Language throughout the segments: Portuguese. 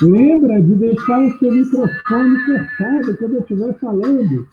Lembra de deixar o seu microfone fechado quando eu estiver falando.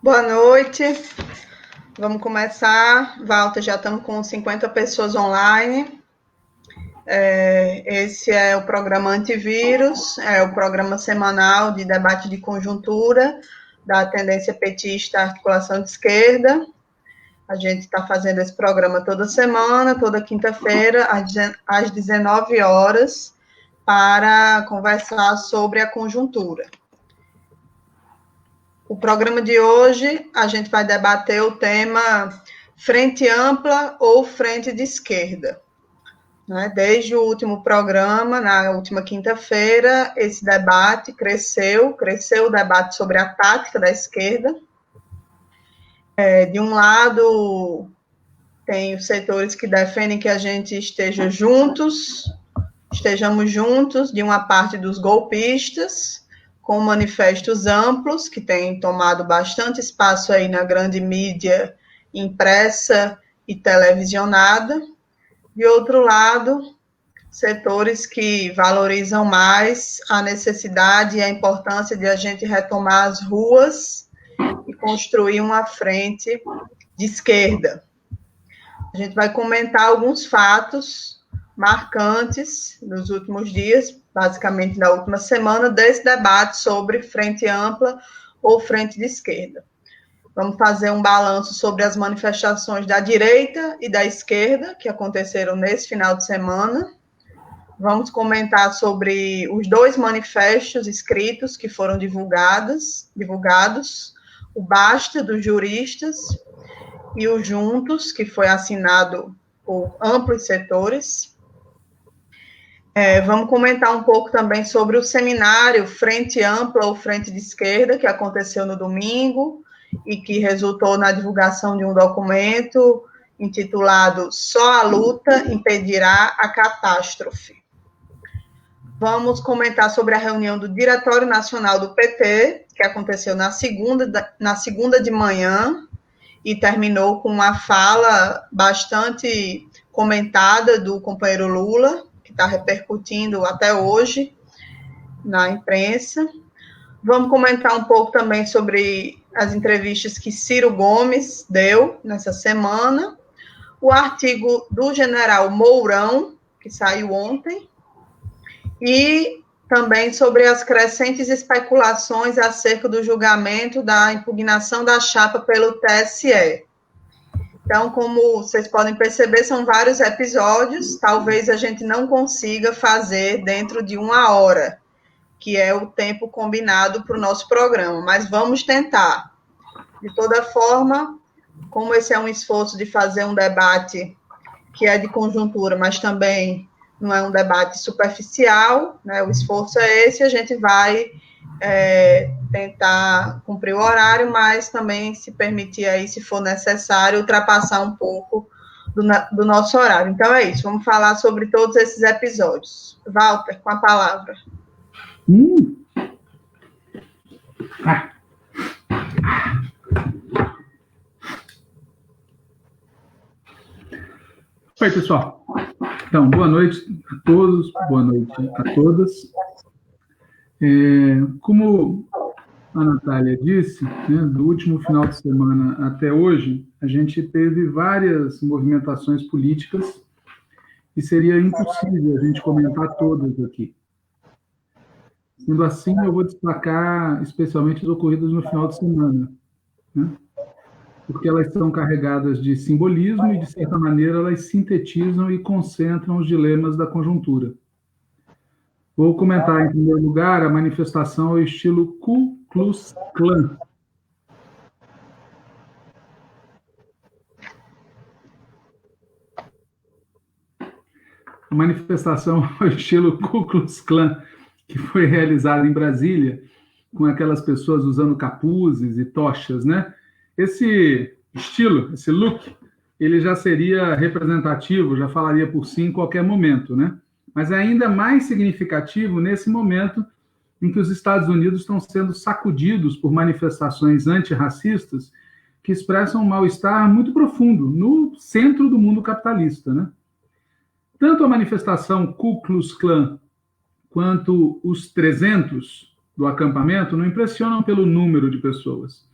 Boa noite, vamos começar. Walter, já estamos com 50 pessoas online. Esse é o programa Antivírus, é o programa semanal de debate de conjuntura da tendência petista Articulação de Esquerda. A gente está fazendo esse programa toda semana, toda quinta-feira, às 19 horas, para conversar sobre a conjuntura. O programa de hoje, a gente vai debater o tema frente ampla ou frente de esquerda. Desde o último programa, na última quinta-feira, esse debate cresceu o debate sobre a tática da esquerda. De um lado, tem os setores que defendem que a gente estejamos juntos de uma parte dos golpistas, com manifestos amplos, que têm tomado bastante espaço aí na grande mídia impressa e televisionada. De outro lado, setores que valorizam mais a necessidade e a importância de a gente retomar as ruas e construir uma frente de esquerda. A gente vai comentar alguns fatos marcantes nos últimos dias, basicamente na última semana, desse debate sobre frente ampla ou frente de esquerda. Vamos fazer um balanço sobre as manifestações da direita e da esquerda que aconteceram nesse final de semana. Vamos comentar sobre os 2 manifestos escritos que foram divulgados, o Basta, dos juristas, e o Juntos, que foi assinado por amplos setores. Vamos comentar um pouco também sobre o seminário Frente Ampla ou Frente de Esquerda, que aconteceu no domingo, e que resultou na divulgação de um documento intitulado Só a Luta Impedirá a Catástrofe. Vamos comentar sobre a reunião do Diretório Nacional do PT, que aconteceu na segunda de manhã, e terminou com uma fala bastante comentada do companheiro Lula, que está repercutindo até hoje na imprensa. Vamos comentar um pouco também sobre as entrevistas que Ciro Gomes deu nessa semana, o artigo do general Mourão, que saiu ontem, e também sobre as crescentes especulações acerca do julgamento da impugnação da chapa pelo TSE. Então, como vocês podem perceber, são vários episódios, talvez a gente não consiga fazer dentro de 1 hora, que é o tempo combinado para o nosso programa, mas vamos tentar. De toda forma, como esse é um esforço de fazer um debate que é de conjuntura, mas também não é um debate superficial, né? O esforço é esse, a gente vai tentar cumprir o horário, mas também se permitir aí, se for necessário, ultrapassar um pouco do nosso horário. Então é isso, vamos falar sobre todos esses episódios. Walter, com a palavra. Oi, pessoal. Então, boa noite a todos, boa noite a todas. Como a Natália disse, né, do último final de semana até hoje, a gente teve várias movimentações políticas e seria impossível a gente comentar todas aqui. Sendo assim, eu vou destacar especialmente as ocorridas no final de semana, né? Porque elas são carregadas de simbolismo e, de certa maneira, elas sintetizam e concentram os dilemas da conjuntura. Vou comentar, em primeiro lugar, a manifestação ao estilo Ku Klux Klan. A manifestação ao estilo Ku Klux Klan, que foi realizada em Brasília, com aquelas pessoas usando capuzes e tochas, né? Esse estilo, esse look, ele já seria representativo, já falaria por si em qualquer momento, né? Mas é ainda mais significativo nesse momento em que os Estados Unidos estão sendo sacudidos por manifestações antirracistas que expressam um mal-estar muito profundo no centro do mundo capitalista, né? Tanto a manifestação Ku Klux Klan quanto os 300 do acampamento não impressionam pelo número de pessoas.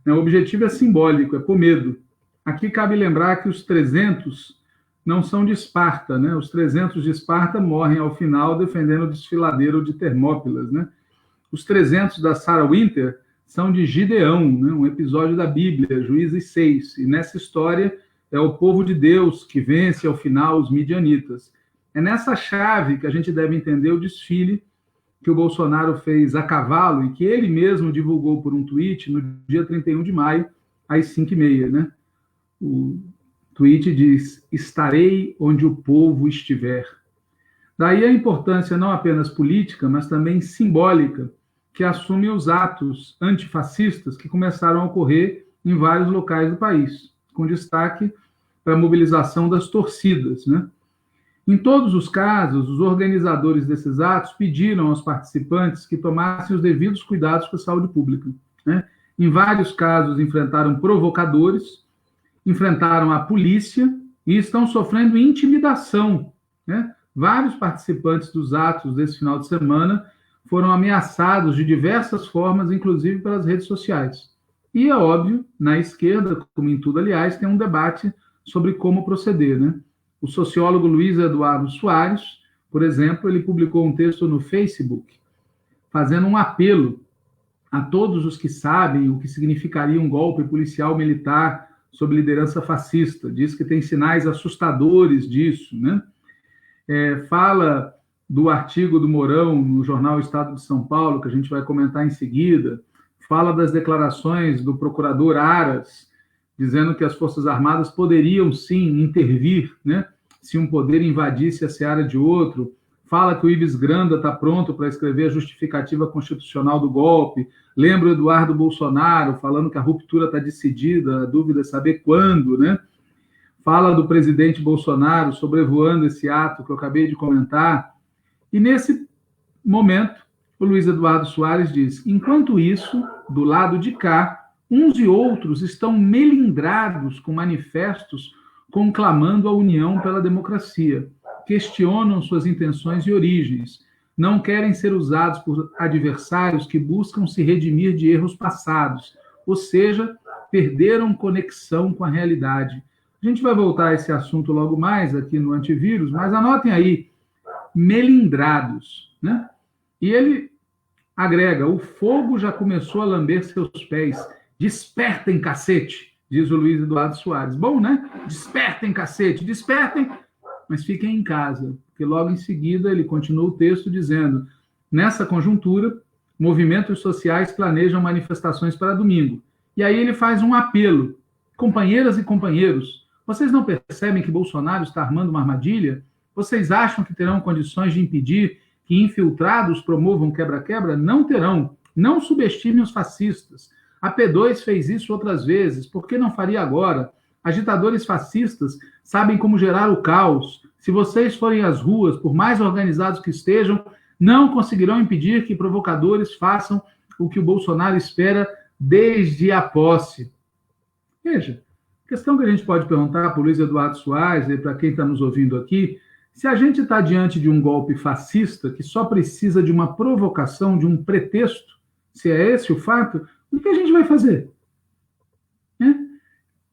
O objetivo é simbólico, é pôr medo. Aqui cabe lembrar que os 300 não são de Esparta, né? Os 300 de Esparta morrem ao final defendendo o desfiladeiro de Termópilas, né? Os 300 da Sarah Winter são de Gideão, né? Um episódio da Bíblia, Juízes 6. E nessa história é o povo de Deus que vence ao final os midianitas. É nessa chave que a gente deve entender o desfile que o Bolsonaro fez a cavalo e que ele mesmo divulgou por um tweet no dia 31 de maio, às 5h30, né? O tweet diz: estarei onde o povo estiver. Daí a importância não apenas política, mas também simbólica, que assume os atos antifascistas que começaram a ocorrer em vários locais do país, com destaque para a mobilização das torcidas, né? Em todos os casos, os organizadores desses atos pediram aos participantes que tomassem os devidos cuidados com a saúde pública, né? Em vários casos, enfrentaram provocadores, enfrentaram a polícia e estão sofrendo intimidação, né? Vários participantes dos atos desse final de semana foram ameaçados de diversas formas, inclusive pelas redes sociais. E é óbvio, na esquerda, como em tudo, aliás, tem um debate sobre como proceder, né? O sociólogo Luiz Eduardo Soares, por exemplo, ele publicou um texto no Facebook, fazendo um apelo a todos os que sabem o que significaria um golpe policial militar sob liderança fascista. Diz que tem sinais assustadores disso, né? Fala do artigo do Mourão no jornal Estado de São Paulo, que a gente vai comentar em seguida. Fala das declarações do procurador Aras, dizendo que as Forças Armadas poderiam, sim, intervir, né, se um poder invadisse a seara de outro. Fala que o Ives Granda está pronto para escrever a justificativa constitucional do golpe. Lembra o Eduardo Bolsonaro falando que a ruptura está decidida, a dúvida é saber quando, né? Fala do presidente Bolsonaro sobrevoando esse ato que eu acabei de comentar. E nesse momento, o Luiz Eduardo Soares diz: enquanto isso, do lado de cá, uns e outros estão melindrados com manifestos conclamando a união pela democracia, questionam suas intenções e origens, não querem ser usados por adversários que buscam se redimir de erros passados, ou seja, perderam conexão com a realidade. A gente vai voltar a esse assunto logo mais aqui no Antivírus, mas anotem aí, melindrados, né? E ele agrega: o fogo já começou a lamber seus pés. Despertem, cacete, diz o Luiz Eduardo Soares. Bom, né? Despertem, cacete, despertem, mas fiquem em casa, porque logo em seguida ele continua o texto dizendo: nessa conjuntura, movimentos sociais planejam manifestações para domingo. E aí ele faz um apelo: companheiras e companheiros, vocês não percebem que Bolsonaro está armando uma armadilha? Vocês acham que terão condições de impedir que infiltrados promovam quebra-quebra? Não terão. Não subestimem os fascistas. A P2 fez isso outras vezes. Por que não faria agora? Agitadores fascistas sabem como gerar o caos. Se vocês forem às ruas, por mais organizados que estejam, não conseguirão impedir que provocadores façam o que o Bolsonaro espera desde a posse. Veja, a questão que a gente pode perguntar para o Luiz Eduardo Soares e para quem está nos ouvindo aqui: se a gente está diante de um golpe fascista que só precisa de uma provocação, de um pretexto, se é esse o fato, o que a gente vai fazer?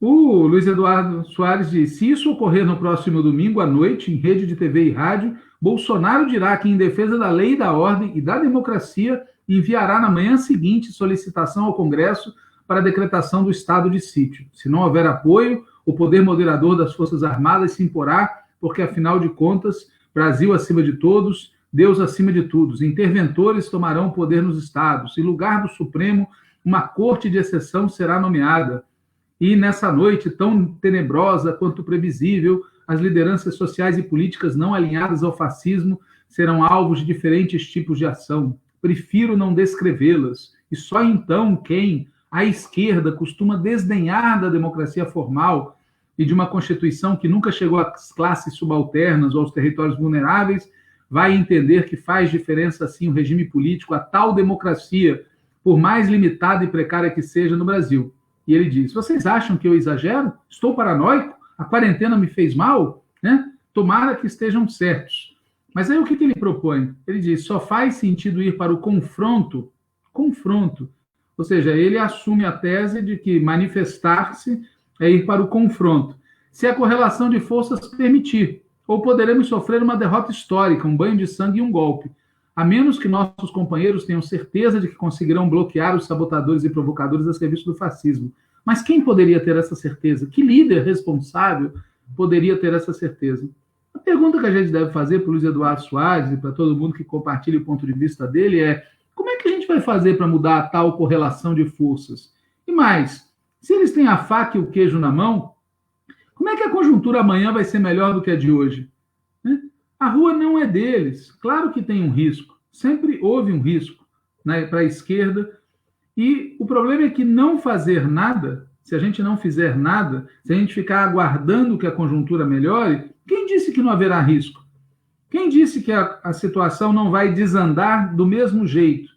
O Luiz Eduardo Soares diz: se isso ocorrer no próximo domingo à noite, em rede de TV e rádio, Bolsonaro dirá que, em defesa da lei, da ordem e da democracia, enviará na manhã seguinte solicitação ao Congresso para a decretação do estado de sítio. Se não houver apoio, o poder moderador das Forças Armadas se imporá, porque, afinal de contas, Brasil acima de todos, Deus acima de todos. Interventores tomarão o poder nos estados. Em lugar do Supremo, uma corte de exceção será nomeada. E nessa noite tão tenebrosa quanto previsível, as lideranças sociais e políticas não alinhadas ao fascismo serão alvos de diferentes tipos de ação. Prefiro não descrevê-las. E só então quem, à esquerda, costuma desdenhar da democracia formal e de uma Constituição que nunca chegou às classes subalternas ou aos territórios vulneráveis, vai entender que faz diferença, sim, o regime político, a tal democracia, por mais limitada e precária que seja no Brasil. E ele diz: vocês acham que eu exagero? Estou paranoico? A quarentena me fez mal? Tomara que estejam certos. Mas aí o que ele propõe? Ele diz: só faz sentido ir para o confronto, ou seja, ele assume a tese de que manifestar-se é ir para o confronto, se a correlação de forças permitir, ou poderemos sofrer uma derrota histórica, um banho de sangue e um golpe, a menos que nossos companheiros tenham certeza de que conseguirão bloquear os sabotadores e provocadores a serviço do fascismo. Mas quem poderia ter essa certeza? Que líder responsável poderia ter essa certeza? A pergunta que a gente deve fazer para o Luiz Eduardo Soares e para todo mundo que compartilha o ponto de vista dele é: como é que a gente vai fazer para mudar a tal correlação de forças? E mais, se eles têm a faca e o queijo na mão, como é que a conjuntura amanhã vai ser melhor do que a de hoje? A rua não é deles. Claro que tem um risco. Sempre houve um risco, né, para a esquerda. E o problema é que não fazer nada, se a gente não fizer nada, se a gente ficar aguardando que a conjuntura melhore, quem disse que não haverá risco? Quem disse que a situação não vai desandar do mesmo jeito?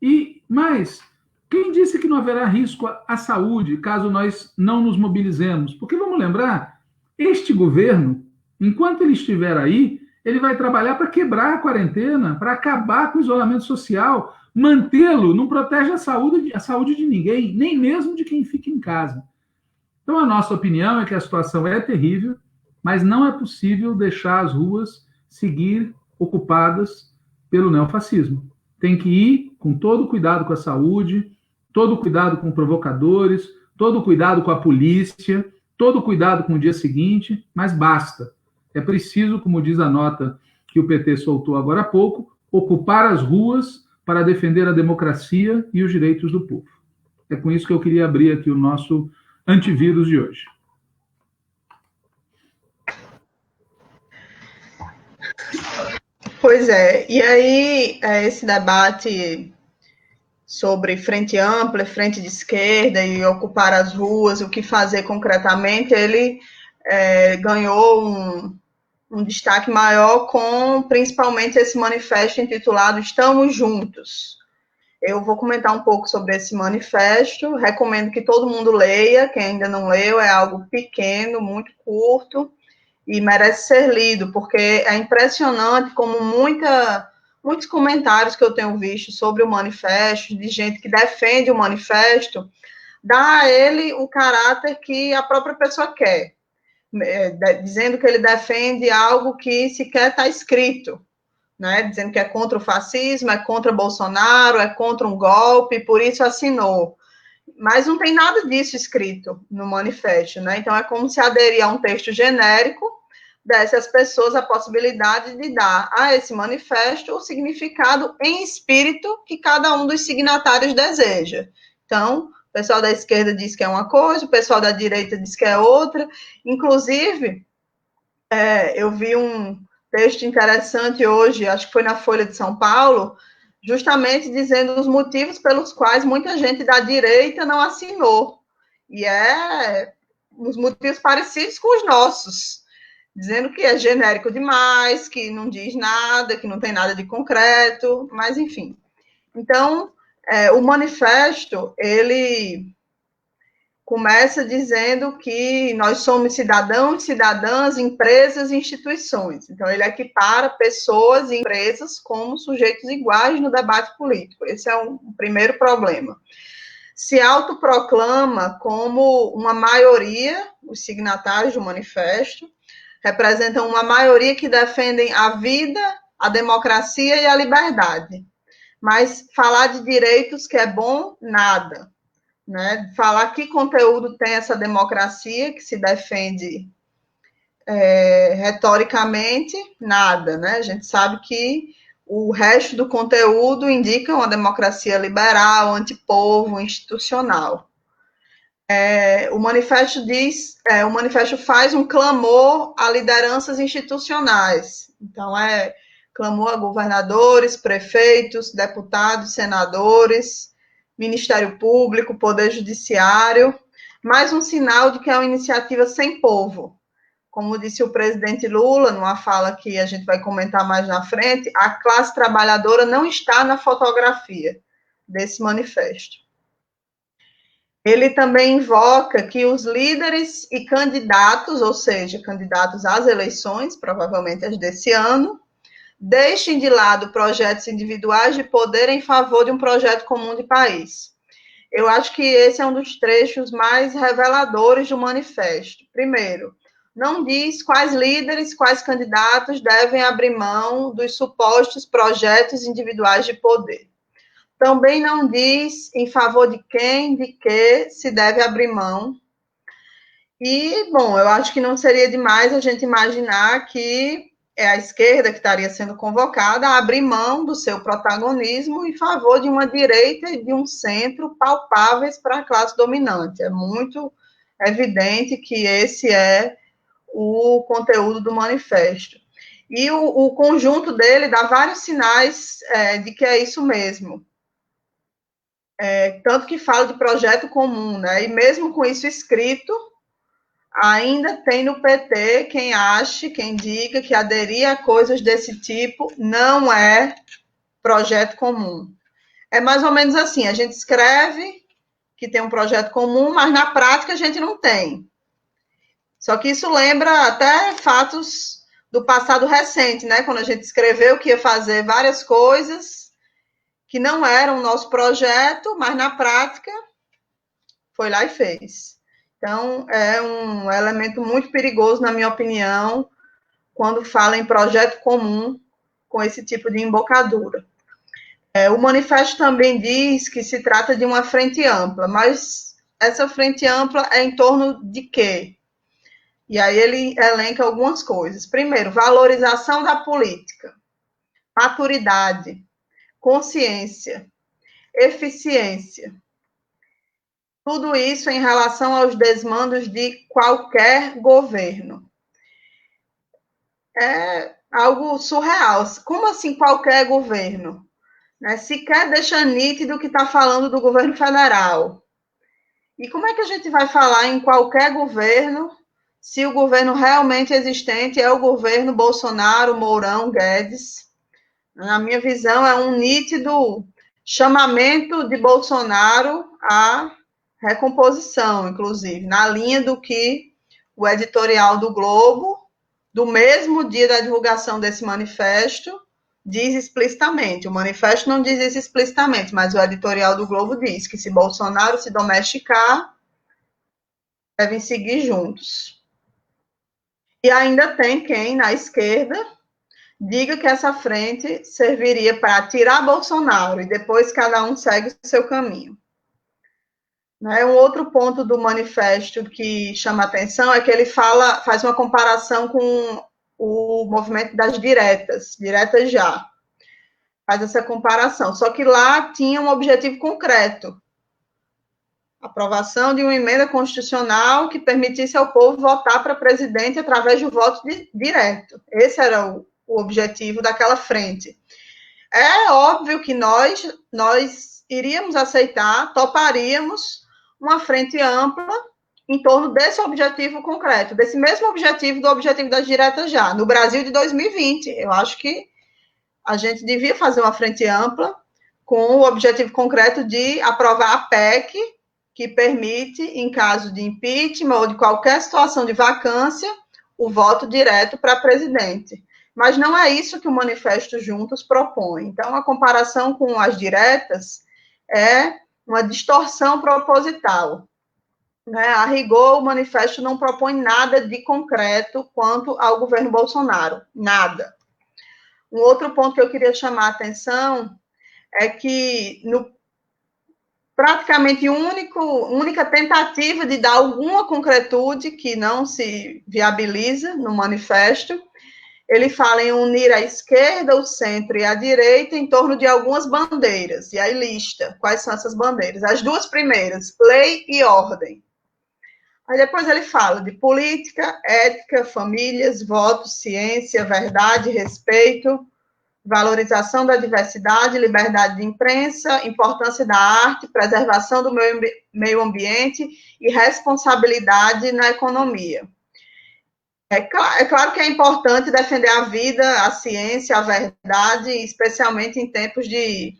E mais, quem disse que não haverá risco à saúde caso nós não nos mobilizemos? Porque vamos lembrar, este governo, enquanto ele estiver aí, ele vai trabalhar para quebrar a quarentena, para acabar com o isolamento social. Mantê-lo não protege a saúde de ninguém, nem mesmo de quem fica em casa. Então, a nossa opinião é que a situação é terrível, mas não é possível deixar as ruas seguir ocupadas pelo neofascismo. Tem que ir com todo cuidado com a saúde, todo cuidado com provocadores, todo cuidado com a polícia, todo cuidado com o dia seguinte, mas basta. É preciso, como diz a nota que o PT soltou agora há pouco, ocupar as ruas para defender a democracia e os direitos do povo. É com isso que eu queria abrir aqui o nosso antivírus de hoje. Pois é, e aí esse debate sobre frente ampla, frente de esquerda e ocupar as ruas, o que fazer concretamente, ele ganhou um destaque maior com principalmente esse manifesto intitulado Estamos Juntos. Eu vou comentar um pouco sobre esse manifesto, recomendo que todo mundo leia, quem ainda não leu, é algo pequeno, muito curto, e merece ser lido, porque é impressionante como muitos comentários que eu tenho visto sobre o manifesto, de gente que defende o manifesto, dá a ele o caráter que a própria pessoa quer, dizendo que ele defende algo que sequer está escrito, né? Dizendo que é contra o fascismo, é contra Bolsonaro, é contra um golpe, por isso assinou. Mas não tem nada disso escrito no manifesto, né? Então é como se aderir a um texto genérico desse às pessoas a possibilidade de dar a esse manifesto o significado em espírito que cada um dos signatários deseja. Então, o pessoal da esquerda diz que é uma coisa, o pessoal da direita diz que é outra. Inclusive, eu vi um texto interessante hoje, acho que foi na Folha de São Paulo, justamente dizendo os motivos pelos quais muita gente da direita não assinou. E os motivos parecidos com os nossos, dizendo que é genérico demais, que não diz nada, que não tem nada de concreto, mas enfim. Então, o manifesto, ele começa dizendo que nós somos cidadãos, cidadãs, empresas e instituições. Então, ele equipara pessoas e empresas como sujeitos iguais no debate político. Esse é um primeiro problema. Se autoproclama como uma maioria, os signatários do manifesto, representam uma maioria que defendem a vida, a democracia e a liberdade. Mas falar de direitos que é bom, nada. Né? Falar que conteúdo tem essa democracia que se defende retoricamente, nada. Né? A gente sabe que o resto do conteúdo indica uma democracia liberal, antipovo, institucional. O manifesto o manifesto faz um clamor a lideranças institucionais. Então, clamor a governadores, prefeitos, deputados, senadores, Ministério Público, Poder Judiciário, mais um sinal de que é uma iniciativa sem povo. Como disse o presidente Lula, numa fala que a gente vai comentar mais na frente, a classe trabalhadora não está na fotografia desse manifesto. Ele também invoca que os líderes e candidatos, ou seja, candidatos às eleições, provavelmente as desse ano, deixem de lado projetos individuais de poder em favor de um projeto comum de país. Eu acho que esse é um dos trechos mais reveladores do manifesto. Primeiro, não diz quais líderes, quais candidatos devem abrir mão dos supostos projetos individuais de poder. Também não diz em favor de quem, de que se deve abrir mão. E, bom, eu acho que não seria demais a gente imaginar que é a esquerda que estaria sendo convocada a abrir mão do seu protagonismo em favor de uma direita e de um centro palpáveis para a classe dominante. É muito evidente que esse é o conteúdo do manifesto. E o conjunto dele dá vários sinais de que é isso mesmo. Tanto que fala de projeto comum, né? E mesmo com isso escrito, ainda tem no PT quem ache, quem diga que aderir a coisas desse tipo não é projeto comum. É mais ou menos assim, a gente escreve que tem um projeto comum, mas na prática a gente não tem. Só que isso lembra até fatos do passado recente, né? Quando a gente escreveu que ia fazer várias coisas que não eram o nosso projeto, mas na prática foi lá e fez. Então, é um elemento muito perigoso, na minha opinião, quando fala em projeto comum com esse tipo de embocadura. O manifesto também diz que se trata de uma frente ampla, mas essa frente ampla é em torno de quê? E aí ele elenca algumas coisas. Primeiro, valorização da política, maturidade, consciência, eficiência. Tudo isso em relação aos desmandos de qualquer governo. É algo surreal. Como assim qualquer governo? Sequer deixa nítido que está falando do governo federal. E como é que a gente vai falar em qualquer governo se o governo realmente existente é o governo Bolsonaro, Mourão, Guedes? Na minha visão, é um nítido chamamento de Bolsonaro à recomposição, inclusive, na linha do que o editorial do Globo, do mesmo dia da divulgação desse manifesto, diz explicitamente. O manifesto não diz isso explicitamente, mas o editorial do Globo diz que se Bolsonaro se domesticar, devem seguir juntos. E ainda tem quem, na esquerda, diga que essa frente serviria para tirar Bolsonaro e depois cada um segue o seu caminho. Um outro ponto do manifesto que chama atenção é que ele faz uma comparação com o movimento das diretas já. Faz essa comparação. Só que lá tinha um objetivo concreto. Aprovação de uma emenda constitucional que permitisse ao povo votar para presidente através do voto direto. Esse era o objetivo daquela frente. É óbvio que nós iríamos aceitar, toparíamos uma frente ampla em torno desse objetivo concreto, desse mesmo objetivo do objetivo das diretas já, no Brasil de 2020. Eu acho que a gente devia fazer uma frente ampla com o objetivo concreto de aprovar a PEC, que permite, em caso de impeachment ou de qualquer situação de vacância, o voto direto para presidente. Mas não é isso que o Manifesto Juntos propõe. Então, a comparação com as diretas é uma distorção proposital. A rigor, o manifesto não propõe nada de concreto quanto ao governo Bolsonaro. Nada. Um outro ponto que eu queria chamar a atenção é que, praticamente, única tentativa de dar alguma concretude que não se viabiliza no manifesto, ele fala em unir a esquerda, o centro e a direita em torno de algumas bandeiras. E aí lista quais são essas bandeiras. As duas primeiras, lei e ordem. Aí depois ele fala de política, ética, famílias, votos, ciência, verdade, respeito, valorização da diversidade, liberdade de imprensa, importância da arte, preservação do meio ambiente e responsabilidade na economia. É claro que é importante defender a vida, a ciência, a verdade, especialmente em tempos de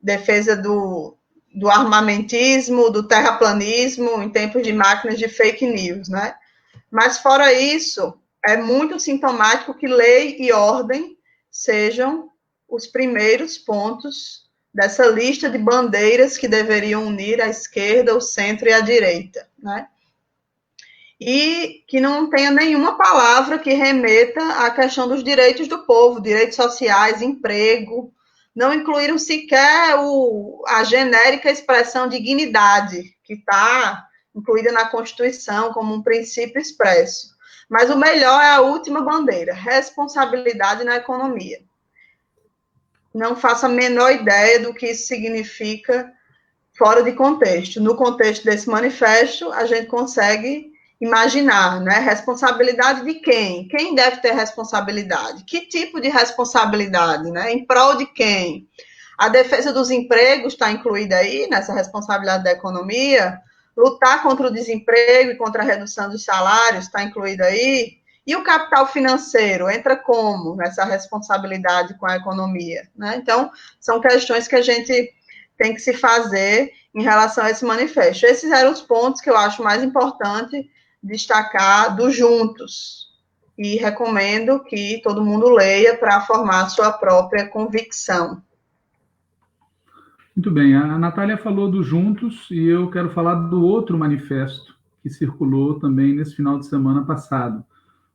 defesa do armamentismo, do terraplanismo, em tempos de máquinas de fake news, né? Mas, fora isso, é muito sintomático que lei e ordem sejam os primeiros pontos dessa lista de bandeiras que deveriam unir a esquerda, o centro e a direita, né? E que não tenha nenhuma palavra que remeta à questão dos direitos do povo, direitos sociais, emprego. Não incluíram sequer a genérica expressão dignidade, que está incluída na Constituição como um princípio expresso. Mas o melhor é a última bandeira, responsabilidade na economia. Não faço a menor ideia do que isso significa fora de contexto. No contexto desse manifesto, a gente consegue imaginar, né? Responsabilidade de quem? Quem deve ter responsabilidade? Que tipo de responsabilidade, né? Em prol de quem? A defesa dos empregos está incluída aí nessa responsabilidade da economia? Lutar contra o desemprego e contra a redução dos salários está incluído aí? E o capital financeiro entra como nessa responsabilidade com a economia, né? Então, são questões que a gente tem que se fazer em relação a esse manifesto. Esses eram os pontos que eu acho mais importante destacar do Juntos, e recomendo que todo mundo leia para formar sua própria convicção. Muito bem, a Natália falou do Juntos e eu quero falar do outro manifesto, que circulou também nesse final de semana passado.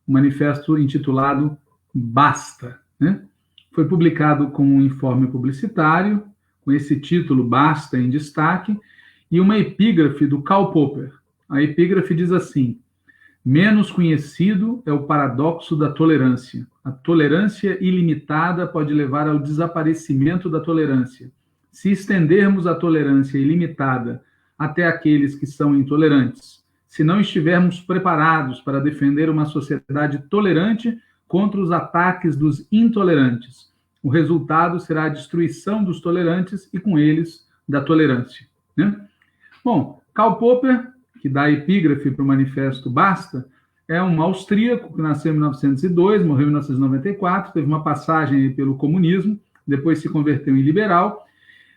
Um manifesto intitulado Basta, né? Foi publicado com um informe publicitário, com esse título Basta em destaque, e uma epígrafe do Karl Popper. A epígrafe diz assim: menos conhecido é o paradoxo da tolerância. A tolerância ilimitada pode levar ao desaparecimento da tolerância. Se estendermos a tolerância ilimitada até aqueles que são intolerantes, se não estivermos preparados para defender uma sociedade tolerante contra os ataques dos intolerantes, o resultado será a destruição dos tolerantes e, com eles, da tolerância, né? Bom, Karl Popper, que dá a epígrafe para o Manifesto Basta, é um austríaco que nasceu em 1902, morreu em 1994, teve uma passagem pelo comunismo, depois se converteu em liberal,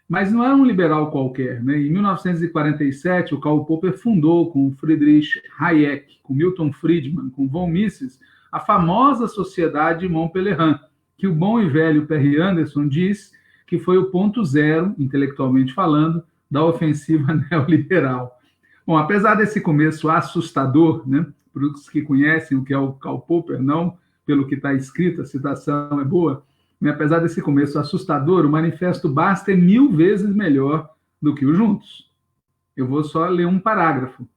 mas não era um liberal qualquer, né? Em 1947, o Karl Popper fundou com Friedrich Hayek, com Milton Friedman, com von Mises, a famosa Sociedade Mont Pelerin, que o bom e velho Perry Anderson diz que foi o ponto zero, intelectualmente falando, da ofensiva neoliberal. Bom, apesar desse começo assustador, né, para os que conhecem o que é o Karl Popper, não pelo que está escrito, a citação é boa, mas apesar desse começo assustador, o Manifesto Basta é 1000 vezes melhor do que o Juntos. Eu vou só ler um parágrafo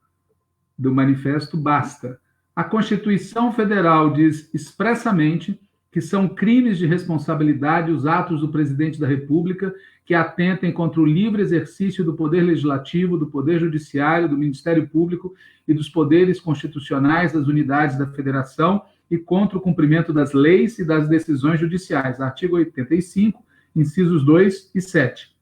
do Manifesto Basta. A Constituição Federal diz expressamente que são crimes de responsabilidade os atos do presidente da República que atentem contra o livre exercício do poder legislativo, do poder judiciário, do Ministério Público e dos poderes constitucionais das unidades da Federação e contra o cumprimento das leis e das decisões judiciais. Artigo 85, incisos 2 e 7.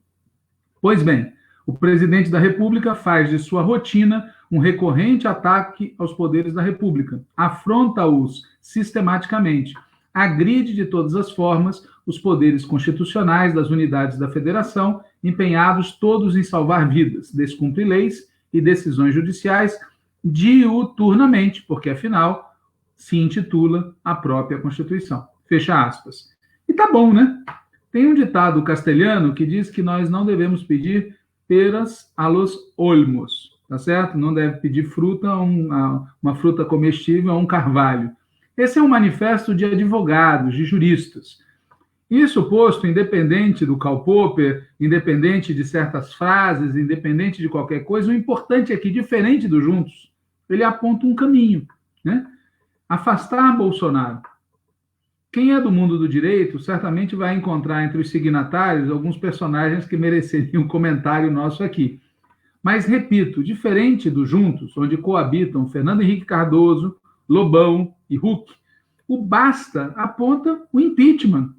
Pois bem, o presidente da República faz de sua rotina um recorrente ataque aos poderes da República, afronta-os sistematicamente, agride de todas as formas os poderes constitucionais das unidades da Federação, empenhados todos em salvar vidas, descumpre leis e decisões judiciais diuturnamente, porque, afinal, se intitula a própria Constituição. Fecha aspas. E tá bom, né? Tem um ditado castelhano que diz que nós não devemos pedir peras a los olmos, tá certo? Não deve pedir fruta, uma fruta comestível a um carvalho. Esse é um manifesto de advogados, de juristas. Isso posto, independente do Karl Popper, independente de certas frases, independente de qualquer coisa, o importante é que, diferente do Juntos, ele aponta um caminho, né? Afastar Bolsonaro. Quem é do mundo do direito certamente vai encontrar entre os signatários alguns personagens que mereceriam um comentário nosso aqui. Mas, repito, diferente do Juntos, onde coabitam Fernando Henrique Cardoso, Lobão e Huck, o Basta aponta o impeachment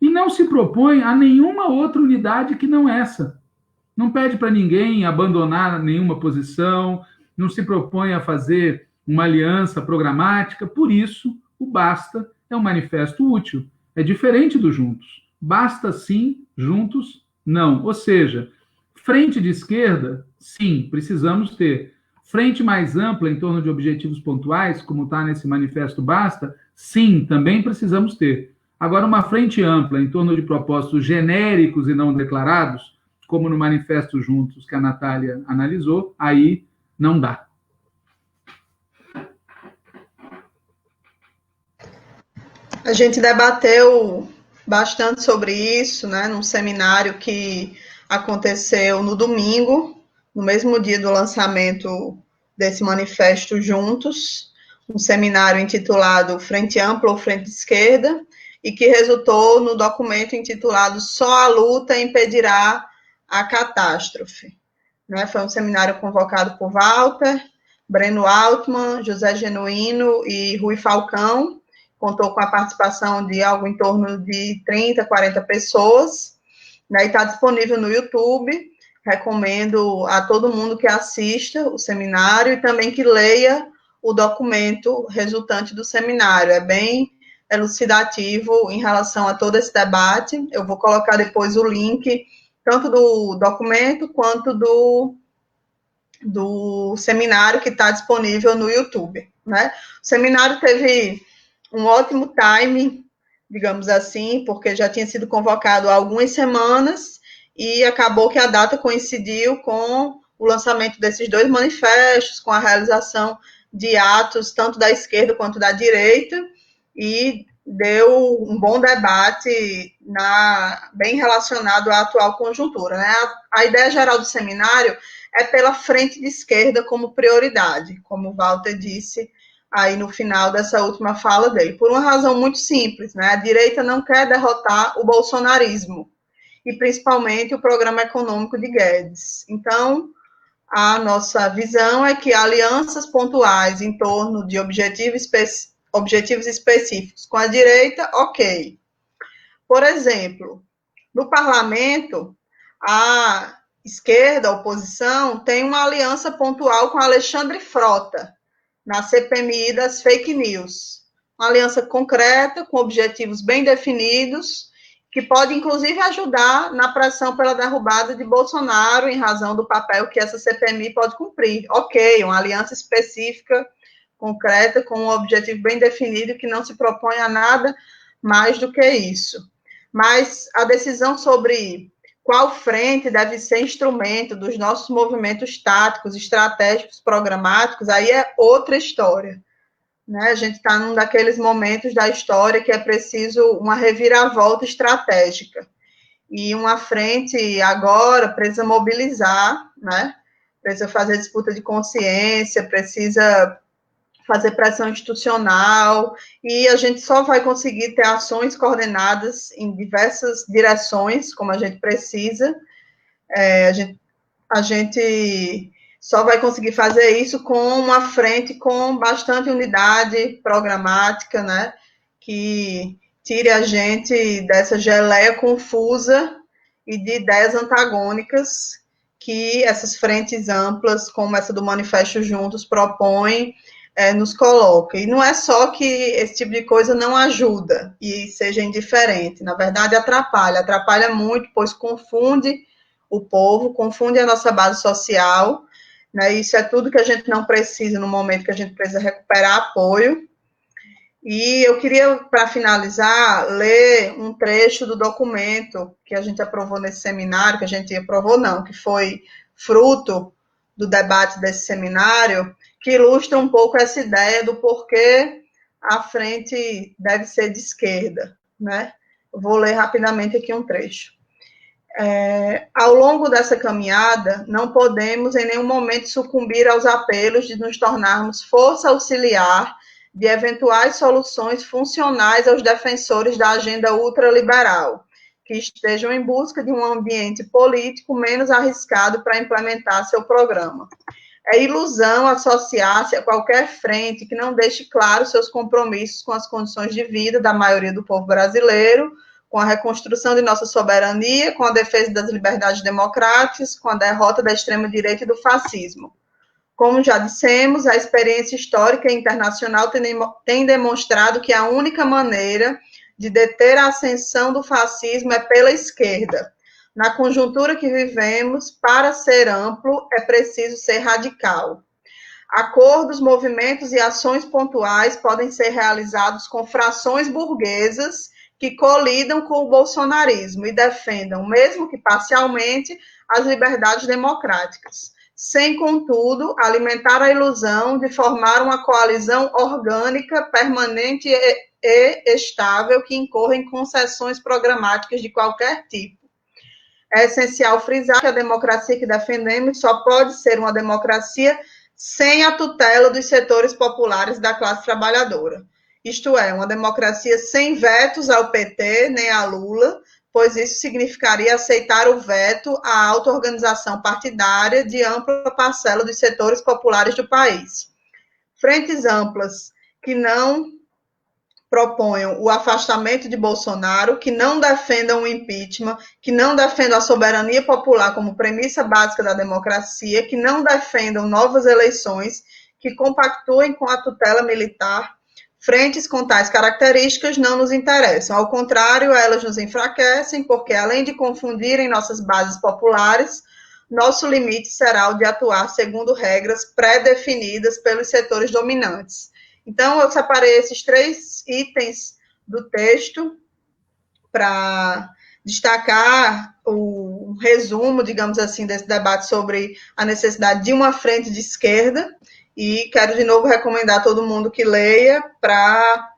e não se propõe a nenhuma outra unidade que não essa. Não pede para ninguém abandonar nenhuma posição, não se propõe a fazer uma aliança programática, por isso o Basta é um manifesto útil. É diferente do Juntos. Basta sim, Juntos não. Ou seja, frente de esquerda, sim, precisamos ter. Frente mais ampla em torno de objetivos pontuais, como está nesse manifesto Basta, sim, também precisamos ter. Agora, uma frente ampla em torno de propósitos genéricos e não declarados, como no manifesto Juntos que a Natália analisou, aí não dá. A gente debateu bastante sobre isso, né, num seminário que aconteceu no domingo, no mesmo dia do lançamento desse manifesto Juntos, um seminário intitulado Frente Ampla ou Frente Esquerda, e que resultou no documento intitulado Só a Luta Impedirá a Catástrofe. Né? Foi um seminário convocado por Walter, Breno Altman, José Genuíno e Rui Falcão, contou com a participação de algo em torno de 30, 40 pessoas, né? E está disponível no YouTube. Recomendo a todo mundo que assista o seminário e também que leia o documento resultante do seminário. É bem elucidativo em relação a todo esse debate. Eu vou colocar depois o link, tanto do documento quanto do seminário que está disponível no YouTube. Né? O seminário teve um ótimo timing, digamos assim, porque já tinha sido convocado há algumas semanas e acabou que a data coincidiu com o lançamento desses 2 manifestos, com a realização de atos tanto da esquerda quanto da direita, e deu um bom debate bem relacionado à atual conjuntura, né? A ideia geral do seminário é pela frente de esquerda como prioridade, como o Walter disse aí no final dessa última fala dele, por uma razão muito simples, né? A direita não quer derrotar o bolsonarismo, e principalmente o programa econômico de Guedes. Então, a nossa visão é que alianças pontuais em torno de objetivos específicos com a direita, ok. Por exemplo, no parlamento, a esquerda, a oposição, tem uma aliança pontual com Alexandre Frota, na CPMI das fake news. Uma aliança concreta, com objetivos bem definidos, que pode, inclusive, ajudar na pressão pela derrubada de Bolsonaro, em razão do papel que essa CPMI pode cumprir. Ok, uma aliança específica, concreta, com um objetivo bem definido, que não se propõe a nada mais do que isso. Mas a decisão sobre qual frente deve ser instrumento dos nossos movimentos táticos, estratégicos, programáticos, aí é outra história. Né? A gente está num daqueles momentos da história que é preciso uma reviravolta estratégica. E uma frente agora precisa mobilizar, né? Precisa fazer disputa de consciência, precisa fazer pressão institucional, e a gente só vai conseguir ter ações coordenadas em diversas direções, como a gente precisa. A gente só vai conseguir fazer isso com uma frente com bastante unidade programática, né, que tire a gente dessa geleia confusa e de ideias antagônicas que essas frentes amplas, como essa do Manifesto Juntos, propõem, nos coloca. E não é só que esse tipo de coisa não ajuda e seja indiferente, na verdade atrapalha muito, pois confunde o povo, confunde a nossa base social, né? Isso é tudo que a gente não precisa no momento que a gente precisa recuperar apoio. E eu queria, para finalizar, ler um trecho do documento que a gente aprovou nesse seminário, que a gente aprovou não, que foi fruto do debate desse seminário, que ilustra um pouco essa ideia do porquê a frente deve ser de esquerda, né? Eu vou ler rapidamente aqui um trecho. Ao longo dessa caminhada, não podemos em nenhum momento sucumbir aos apelos de nos tornarmos força auxiliar de eventuais soluções funcionais aos defensores da agenda ultraliberal, que estejam em busca de um ambiente político menos arriscado para implementar seu programa. É ilusão associar-se a qualquer frente que não deixe claro seus compromissos com as condições de vida da maioria do povo brasileiro, com a reconstrução de nossa soberania, com a defesa das liberdades democráticas, com a derrota da extrema-direita e do fascismo. Como já dissemos, a experiência histórica e internacional tem demonstrado que a única maneira de deter a ascensão do fascismo é pela esquerda. Na conjuntura que vivemos, para ser amplo, é preciso ser radical. Acordos, movimentos e ações pontuais podem ser realizados com frações burguesas que colidam com o bolsonarismo e defendam, mesmo que parcialmente, as liberdades democráticas, sem, contudo, alimentar a ilusão de formar uma coalizão orgânica, permanente e estável que incorra em concessões programáticas de qualquer tipo. É essencial frisar que a democracia que defendemos só pode ser uma democracia sem a tutela dos setores populares da classe trabalhadora. Isto é, uma democracia sem vetos ao PT nem a Lula, pois isso significaria aceitar o veto à auto-organização partidária de ampla parcela dos setores populares do país. Frentes amplas que não proponham o afastamento de Bolsonaro, que não defendam o impeachment, que não defendam a soberania popular como premissa básica da democracia, que não defendam novas eleições, que compactuem com a tutela militar. Frentes com tais características não nos interessam. Ao contrário, elas nos enfraquecem, porque além de confundirem nossas bases populares, nosso limite será o de atuar segundo regras pré-definidas pelos setores dominantes. Então, eu separei esses 3 itens do texto para destacar o resumo, digamos assim, desse debate sobre a necessidade de uma frente de esquerda, e quero de novo recomendar a todo mundo que leia para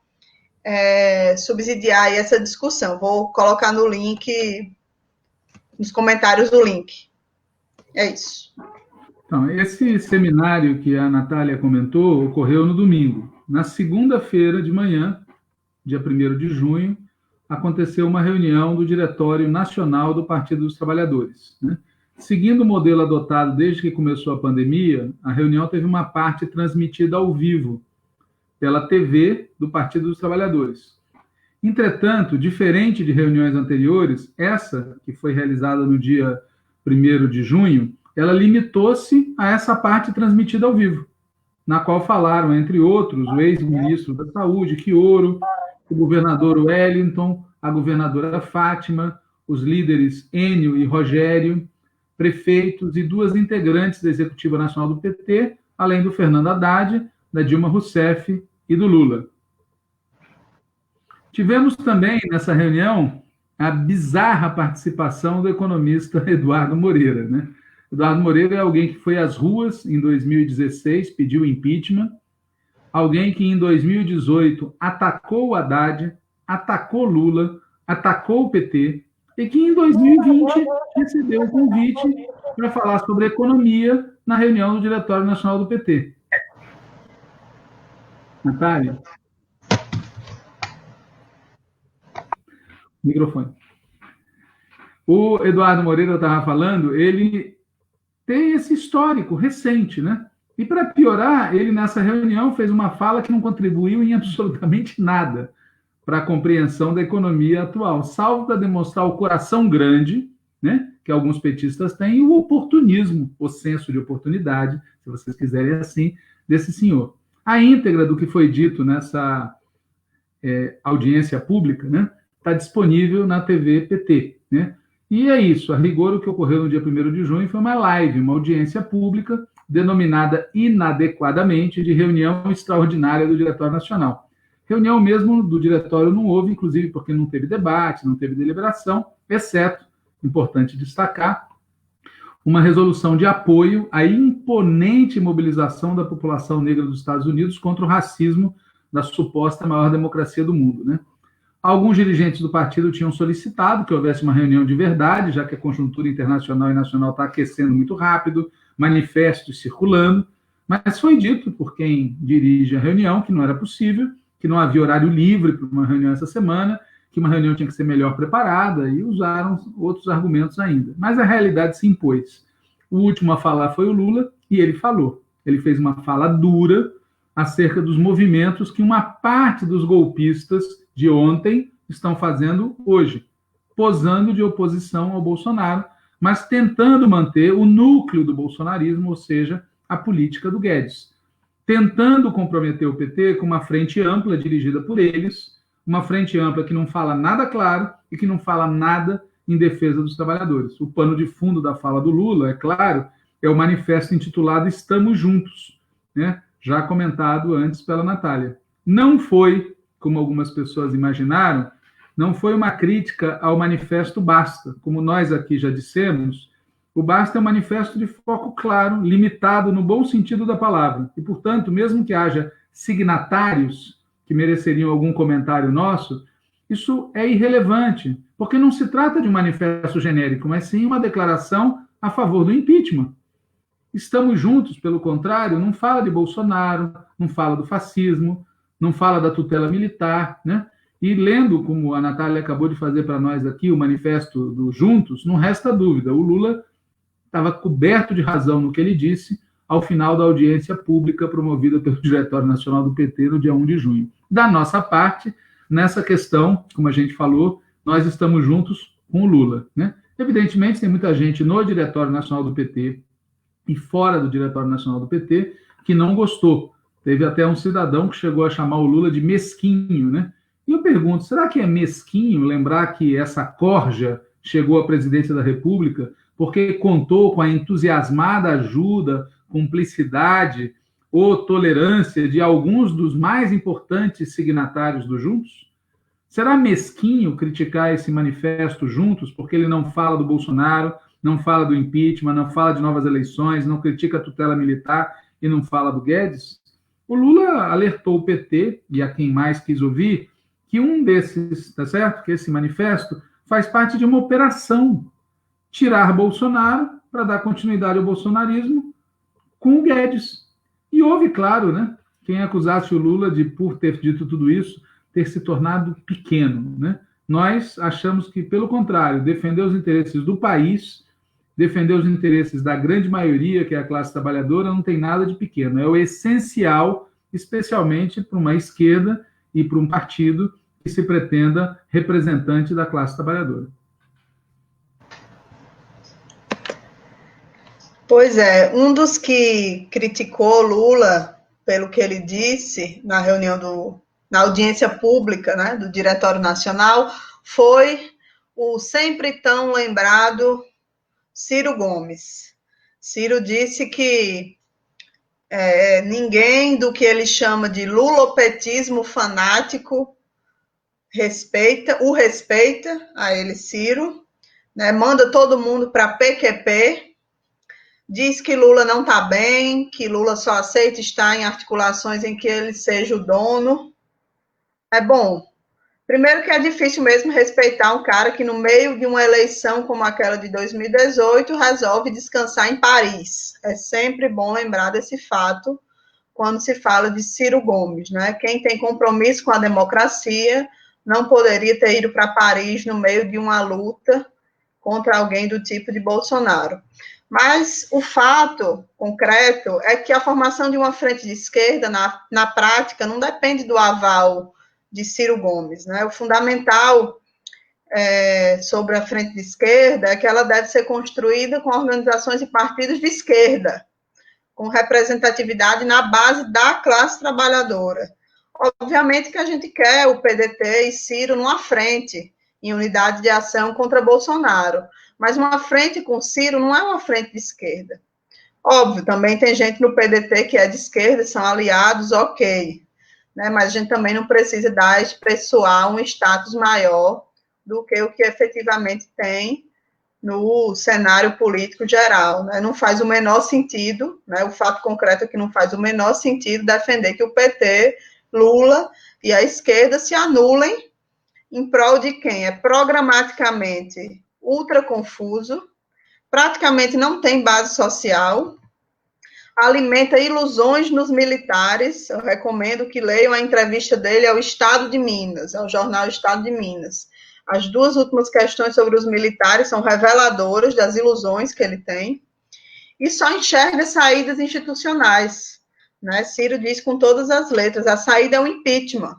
subsidiar aí essa discussão. Vou colocar no link, nos comentários do link. É isso. Então, esse seminário que a Natália comentou ocorreu no domingo. Na segunda-feira de manhã, dia 1º de junho, aconteceu uma reunião do Diretório Nacional do Partido dos Trabalhadores, né? Seguindo o modelo adotado desde que começou a pandemia, a reunião teve uma parte transmitida ao vivo pela TV do Partido dos Trabalhadores. Entretanto, diferente de reuniões anteriores, essa, que foi realizada no dia 1º de junho, ela limitou-se a essa parte transmitida ao vivo, na qual falaram, entre outros, o ex-ministro da Saúde, Quioro, o governador Wellington, a governadora Fátima, os líderes Enio e Rogério, prefeitos e 2 integrantes da Executiva Nacional do PT, além do Fernando Haddad, da Dilma Rousseff e do Lula. Tivemos também, nessa reunião, a bizarra participação do economista Eduardo Moreira, né? Eduardo Moreira é alguém que foi às ruas em 2016, pediu impeachment, alguém que em 2018 atacou o Haddad, atacou Lula, atacou o PT, e que em 2020 recebeu o convite para falar sobre economia na reunião do Diretório Nacional do PT. Natália? Microfone. O Eduardo Moreira, eu estava falando, ele tem esse histórico recente, né? E, para piorar, ele, nessa reunião, fez uma fala que não contribuiu em absolutamente nada para a compreensão da economia atual, salvo para demonstrar o coração grande, né, que alguns petistas têm, e o oportunismo, o senso de oportunidade, se vocês quiserem assim, desse senhor. A íntegra do que foi dito nessa audiência pública, né, está disponível na TV PT, né? E é isso, a rigor, o que ocorreu no dia 1º de junho foi uma live, uma audiência pública, denominada inadequadamente de reunião extraordinária do Diretório Nacional. Reunião mesmo do Diretório não houve, inclusive porque não teve debate, não teve deliberação, exceto, importante destacar, uma resolução de apoio à imponente mobilização da população negra dos Estados Unidos contra o racismo da suposta maior democracia do mundo, né? Alguns dirigentes do partido tinham solicitado que houvesse uma reunião de verdade, já que a conjuntura internacional e nacional está aquecendo muito rápido, manifestos circulando, mas foi dito por quem dirige a reunião que não era possível, que não havia horário livre para uma reunião essa semana, que uma reunião tinha que ser melhor preparada, e usaram outros argumentos ainda. Mas a realidade se impôs. O último a falar foi o Lula, e ele falou. Ele fez uma fala dura acerca dos movimentos que uma parte dos golpistas de ontem estão fazendo hoje, posando de oposição ao Bolsonaro, mas tentando manter o núcleo do bolsonarismo, ou seja, a política do Guedes, tentando comprometer o PT com uma frente ampla dirigida por eles, uma frente ampla que não fala nada claro e que não fala nada em defesa dos trabalhadores. O pano de fundo da fala do Lula, é claro, é o manifesto intitulado Estamos Juntos, né? Já comentado antes pela Natália. Não foi, como algumas pessoas imaginaram, não foi uma crítica ao manifesto Basta. Como nós aqui já dissemos, o Basta é um manifesto de foco claro, limitado no bom sentido da palavra. E, portanto, mesmo que haja signatários que mereceriam algum comentário nosso, isso é irrelevante, porque não se trata de um manifesto genérico, mas sim uma declaração a favor do impeachment. Estamos juntos, pelo contrário, não fala de Bolsonaro, não fala do fascismo, não fala da tutela militar, né? E lendo, como a Natália acabou de fazer para nós aqui, o manifesto do Juntos, não resta dúvida, o Lula estava coberto de razão no que ele disse ao final da audiência pública promovida pelo Diretório Nacional do PT no dia 1 de junho. Da nossa parte, nessa questão, como a gente falou, nós estamos juntos com o Lula, né? Evidentemente, tem muita gente no Diretório Nacional do PT e fora do Diretório Nacional do PT que não gostou. Teve até um cidadão que chegou a chamar o Lula de mesquinho, né? E eu pergunto, será que é mesquinho lembrar que essa corja chegou à presidência da República porque contou com a entusiasmada ajuda, cumplicidade ou tolerância de alguns dos mais importantes signatários do Juntos? Será mesquinho criticar esse manifesto juntos, porque ele não fala do Bolsonaro, não fala do impeachment, não fala de novas eleições, não critica a tutela militar e não fala do Guedes? O Lula alertou o PT, e a quem mais quis ouvir, que um desses, tá certo? Que esse manifesto faz parte de uma operação, tirar Bolsonaro para dar continuidade ao bolsonarismo com o Guedes. E houve, claro, né, quem acusasse o Lula de, por ter dito tudo isso, ter se tornado pequeno, né? Nós achamos que, pelo contrário, defender os interesses do país, defender os interesses da grande maioria, que é a classe trabalhadora, não tem nada de pequeno. É o essencial, especialmente para uma esquerda e para um partido que se pretenda representante da classe trabalhadora. Pois é, um dos que criticou Lula pelo que ele disse na reunião na audiência pública, né, do Diretório Nacional, foi o sempre tão lembrado Ciro Gomes. Ciro disse que ninguém do que ele chama de lulopetismo fanático o respeita, a ele, Ciro, né, manda todo mundo para PQP, diz que Lula não está bem, que Lula só aceita estar em articulações em que ele seja o dono. É bom, primeiro que é difícil mesmo respeitar um cara que no meio de uma eleição como aquela de 2018 resolve descansar em Paris. É sempre bom lembrar desse fato quando se fala de Ciro Gomes, né? Quem tem compromisso com a democracia não poderia ter ido para Paris no meio de uma luta contra alguém do tipo de Bolsonaro. Mas o fato concreto é que a formação de uma frente de esquerda, na prática, não depende do aval de Ciro Gomes, né? O fundamental sobre a frente de esquerda é que ela deve ser construída com organizações e partidos de esquerda, com representatividade na base da classe trabalhadora. Obviamente que a gente quer o PDT e Ciro numa frente, em unidade de ação contra Bolsonaro, mas uma frente com Ciro não é uma frente de esquerda. Óbvio, também tem gente no PDT que é de esquerda, são aliados, ok, né? Mas a gente também não precisa dar a esse pessoal um status maior do que o que efetivamente tem no cenário político geral, né? Não faz o menor sentido, né? O fato concreto é que não faz o menor sentido defender que o PT, Lula e a esquerda se anulem em prol de quem é programaticamente ultra confuso, praticamente não tem base social, alimenta ilusões nos militares. Eu recomendo que leiam a entrevista dele ao Estado de Minas, ao jornal Estado de Minas. As duas últimas questões sobre os militares são reveladoras das ilusões que ele tem, e só enxerga saídas institucionais, né? Ciro diz com todas as letras, a saída é o impeachment.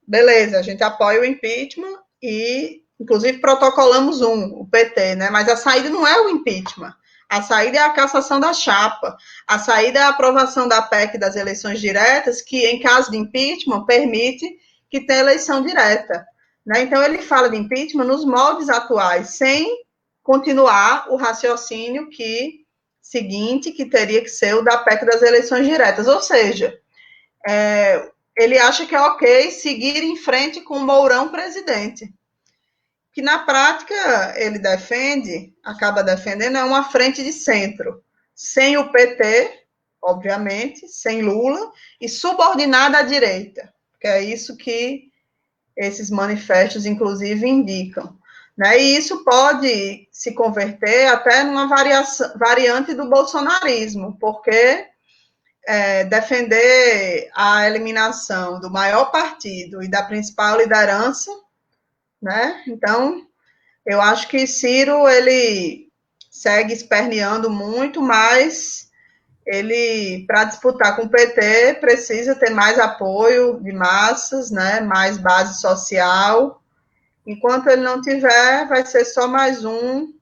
Beleza, a gente apoia o impeachment e, inclusive, protocolamos o PT, né? Mas a saída não é o impeachment. A saída é a cassação da chapa. A saída é a aprovação da PEC das eleições diretas, que, em caso de impeachment, permite que tenha eleição direta, né? Então, ele fala de impeachment nos moldes atuais, sem continuar o raciocínio seguinte, que teria que ser o da PEC das eleições diretas. Ou seja, ele acha que é ok seguir em frente com o Mourão presidente, que na prática ele acaba defendendo, é uma frente de centro, sem o PT, obviamente, sem Lula, e subordinada à direita, que é isso que esses manifestos, inclusive, indicam, né? E isso pode se converter até numa variante do bolsonarismo, porque defender a eliminação do maior partido e da principal liderança, né? Então, eu acho que Ciro, ele segue esperneando muito, mas ele, para disputar com o PT, precisa ter mais apoio de massas, né? Mais base social. Enquanto ele não tiver, vai ser só mais um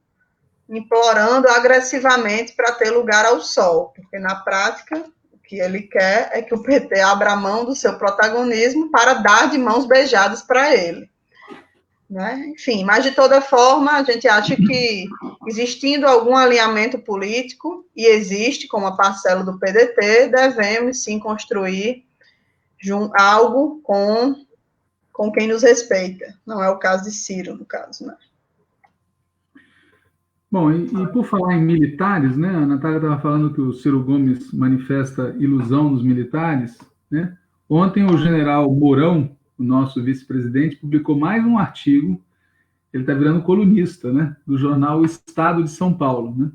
implorando agressivamente para ter lugar ao sol, porque na prática o que ele quer é que o PT abra mão do seu protagonismo para dar de mãos beijadas para ele, né? Enfim, mas de toda forma a gente acha que existindo algum alinhamento político, e existe com uma parcela do PDT, devemos sim construir algo com com quem nos respeita. Não é o caso de Ciro, no caso, né? Bom, e por falar em militares, né? A Natália estava falando que o Ciro Gomes manifesta ilusão nos militares, né? Ontem o general Mourão, o nosso vice-presidente, publicou mais um artigo. Ele está virando colunista, né? Do jornal O Estado de São Paulo, né?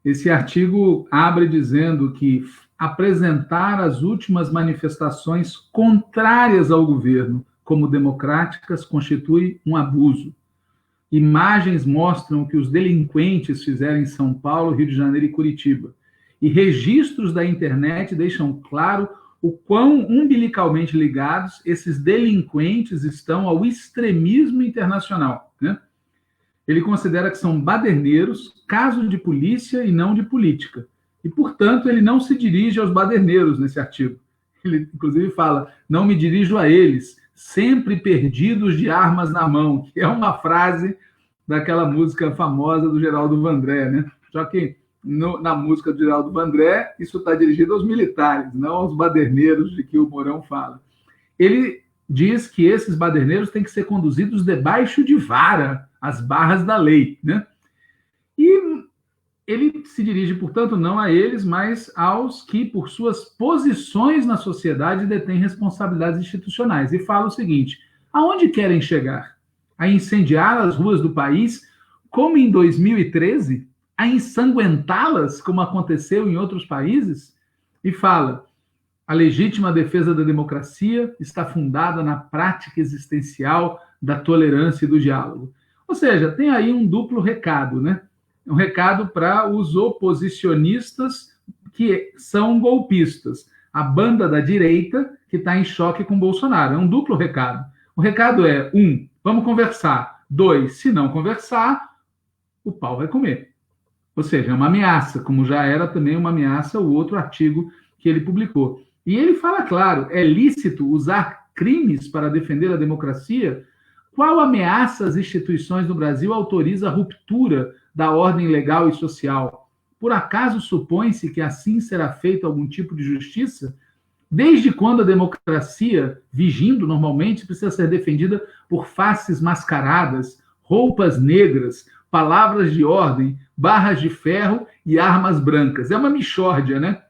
Esse artigo abre dizendo que apresentar as últimas manifestações contrárias ao governo como democráticas constitui um abuso. Imagens mostram o que os delinquentes fizeram em São Paulo, Rio de Janeiro e Curitiba. E registros da internet deixam claro o quão umbilicalmente ligados esses delinquentes estão ao extremismo internacional, né? Ele considera que são baderneiros, caso de polícia e não de política. E, portanto, ele não se dirige aos baderneiros nesse artigo. Ele, inclusive, fala, não me dirijo a eles, sempre perdidos de armas na mão, que é uma frase daquela música famosa do Geraldo Vandré, né? Só que na música do Geraldo Vandré, isso está dirigido aos militares, não aos baderneiros de que o Mourão fala. Ele diz que esses baderneiros têm que ser conduzidos debaixo de vara, as barras da lei, né? E ele se dirige, portanto, não a eles, mas aos que, por suas posições na sociedade, detêm responsabilidades institucionais. E fala o seguinte, aonde querem chegar? A incendiar as ruas do país, como em 2013? A ensanguentá-las, como aconteceu em outros países? E fala, a legítima defesa da democracia está fundada na prática existencial da tolerância e do diálogo. Ou seja, tem aí um duplo recado, né? Um recado para os oposicionistas que são golpistas. A banda da direita que está em choque com Bolsonaro. É um duplo recado. O recado é, 1, vamos conversar. 2, se não conversar, o pau vai comer. Ou seja, é uma ameaça, como já era também uma ameaça o outro artigo que ele publicou. E ele fala, claro, é lícito usar crimes para defender a democracia? Qual ameaça às instituições no Brasil autoriza a ruptura da ordem legal e social? Por acaso supõe-se que assim será feito algum tipo de justiça? Desde quando a democracia, vigindo normalmente, precisa ser defendida por faces mascaradas, roupas negras, palavras de ordem, barras de ferro e armas brancas? É uma mixórdia, né?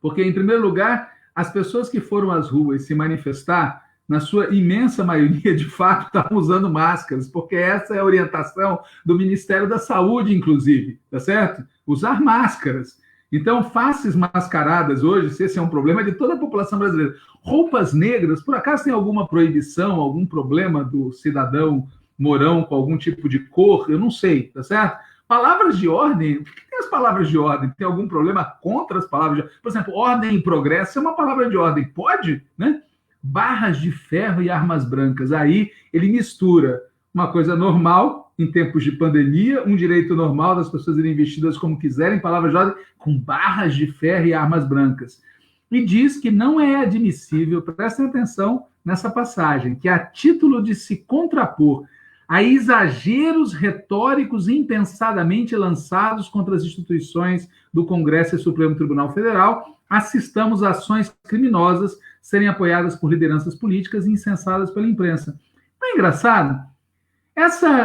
Porque, em primeiro lugar, as pessoas que foram às ruas se manifestar, na sua imensa maioria, de fato, estavam usando máscaras, porque essa é a orientação do Ministério da Saúde, inclusive, tá certo? Usar máscaras. Então, faces mascaradas hoje, se esse é um problema, é de toda a população brasileira. Roupas negras, por acaso tem alguma proibição, algum problema do cidadão Mourão com algum tipo de cor? Eu não sei, tá certo? Palavras de ordem, o que tem as palavras de ordem? Tem algum problema contra as palavras de ordem? Por exemplo, ordem e progresso é uma palavra de ordem, pode, né? Barras de ferro e armas brancas. Aí ele mistura uma coisa normal, em tempos de pandemia, um direito normal das pessoas irem vestidas como quiserem, palavras de ordem, com barras de ferro e armas brancas. E diz que não é admissível, prestem atenção nessa passagem, que a título de se contrapor a exageros retóricos impensadamente lançados contra as instituições do Congresso e Supremo Tribunal Federal, assistamos a ações criminosas serem apoiadas por lideranças políticas e incensadas pela imprensa. Não é engraçado?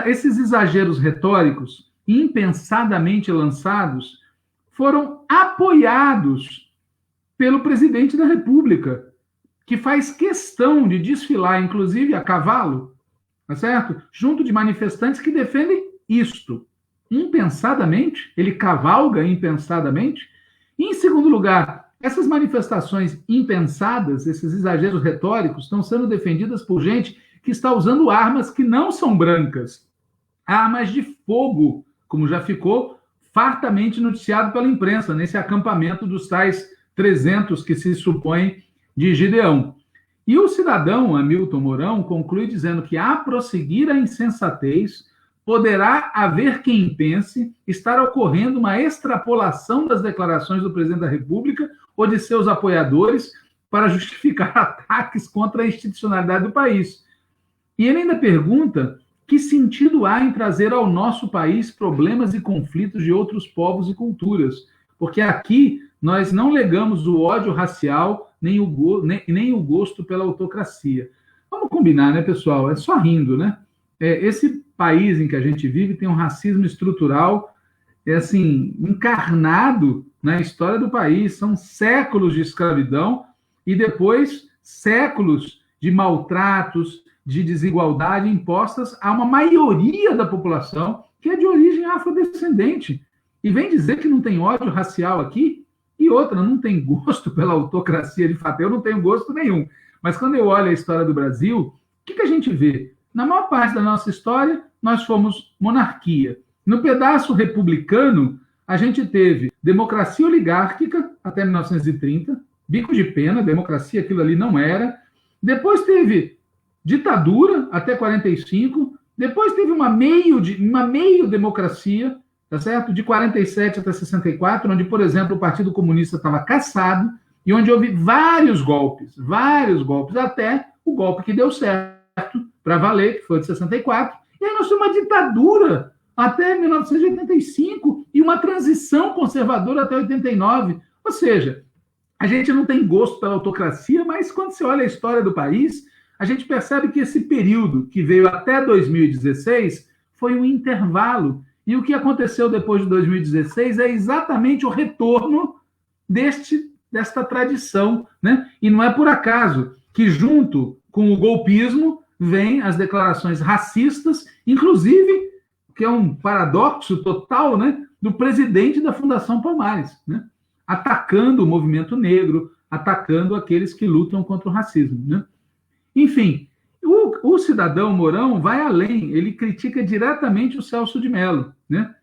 Esses exageros retóricos impensadamente lançados foram apoiados pelo presidente da República, que faz questão de desfilar, inclusive a cavalo, tá certo? Junto de manifestantes que defendem isto. Impensadamente, ele cavalga impensadamente. E, em segundo lugar, essas manifestações impensadas, esses exageros retóricos, estão sendo defendidas por gente que está usando armas que não são brancas. Armas de fogo, como já ficou fartamente noticiado pela imprensa, nesse acampamento dos tais 300 que se supõe de Gideão. E o cidadão Hamilton Mourão conclui dizendo que, a prosseguir a insensatez, poderá haver quem pense estar ocorrendo uma extrapolação das declarações do presidente da República ou de seus apoiadores para justificar ataques contra a institucionalidade do país. E ele ainda pergunta que sentido há em trazer ao nosso país problemas e conflitos de outros povos e culturas, porque aqui nós não legamos o ódio racial nem o gosto pela autocracia. Vamos combinar, né, pessoal? É só rindo, né? Esse país em que a gente vive tem um racismo estrutural, assim, encarnado na história do país. São séculos de escravidão e depois séculos de maltratos, de desigualdade impostas a uma maioria da população que é de origem afrodescendente. E vem dizer que não tem ódio racial aqui? E outra, não tem gosto pela autocracia, de fato. Eu não tenho gosto nenhum. Mas quando eu olho a história do Brasil, o que a gente vê? Na maior parte da nossa história, nós fomos monarquia. No pedaço republicano, a gente teve democracia oligárquica até 1930, bico de pena, democracia aquilo ali não era. Depois teve ditadura até 45, depois teve uma meio democracia, tá certo? De 47 até 64, onde, por exemplo, o Partido Comunista estava cassado e onde houve vários golpes, até o golpe que deu certo para valer, que foi de 64. E aí nós temos uma ditadura até 1985 e uma transição conservadora até 89. Ou seja, a gente não tem gosto pela autocracia, mas quando você olha a história do país, a gente percebe que esse período que veio até 2016 foi um intervalo. E o que aconteceu depois de 2016 é exatamente o retorno desta tradição, né? E não é por acaso que, junto com o golpismo, vêm as declarações racistas, inclusive, que é um paradoxo total, né, do presidente da Fundação Palmares, né? Atacando o movimento negro, atacando aqueles que lutam contra o racismo, né? Enfim, o cidadão Mourão vai além, ele critica diretamente o Celso de Mello, né?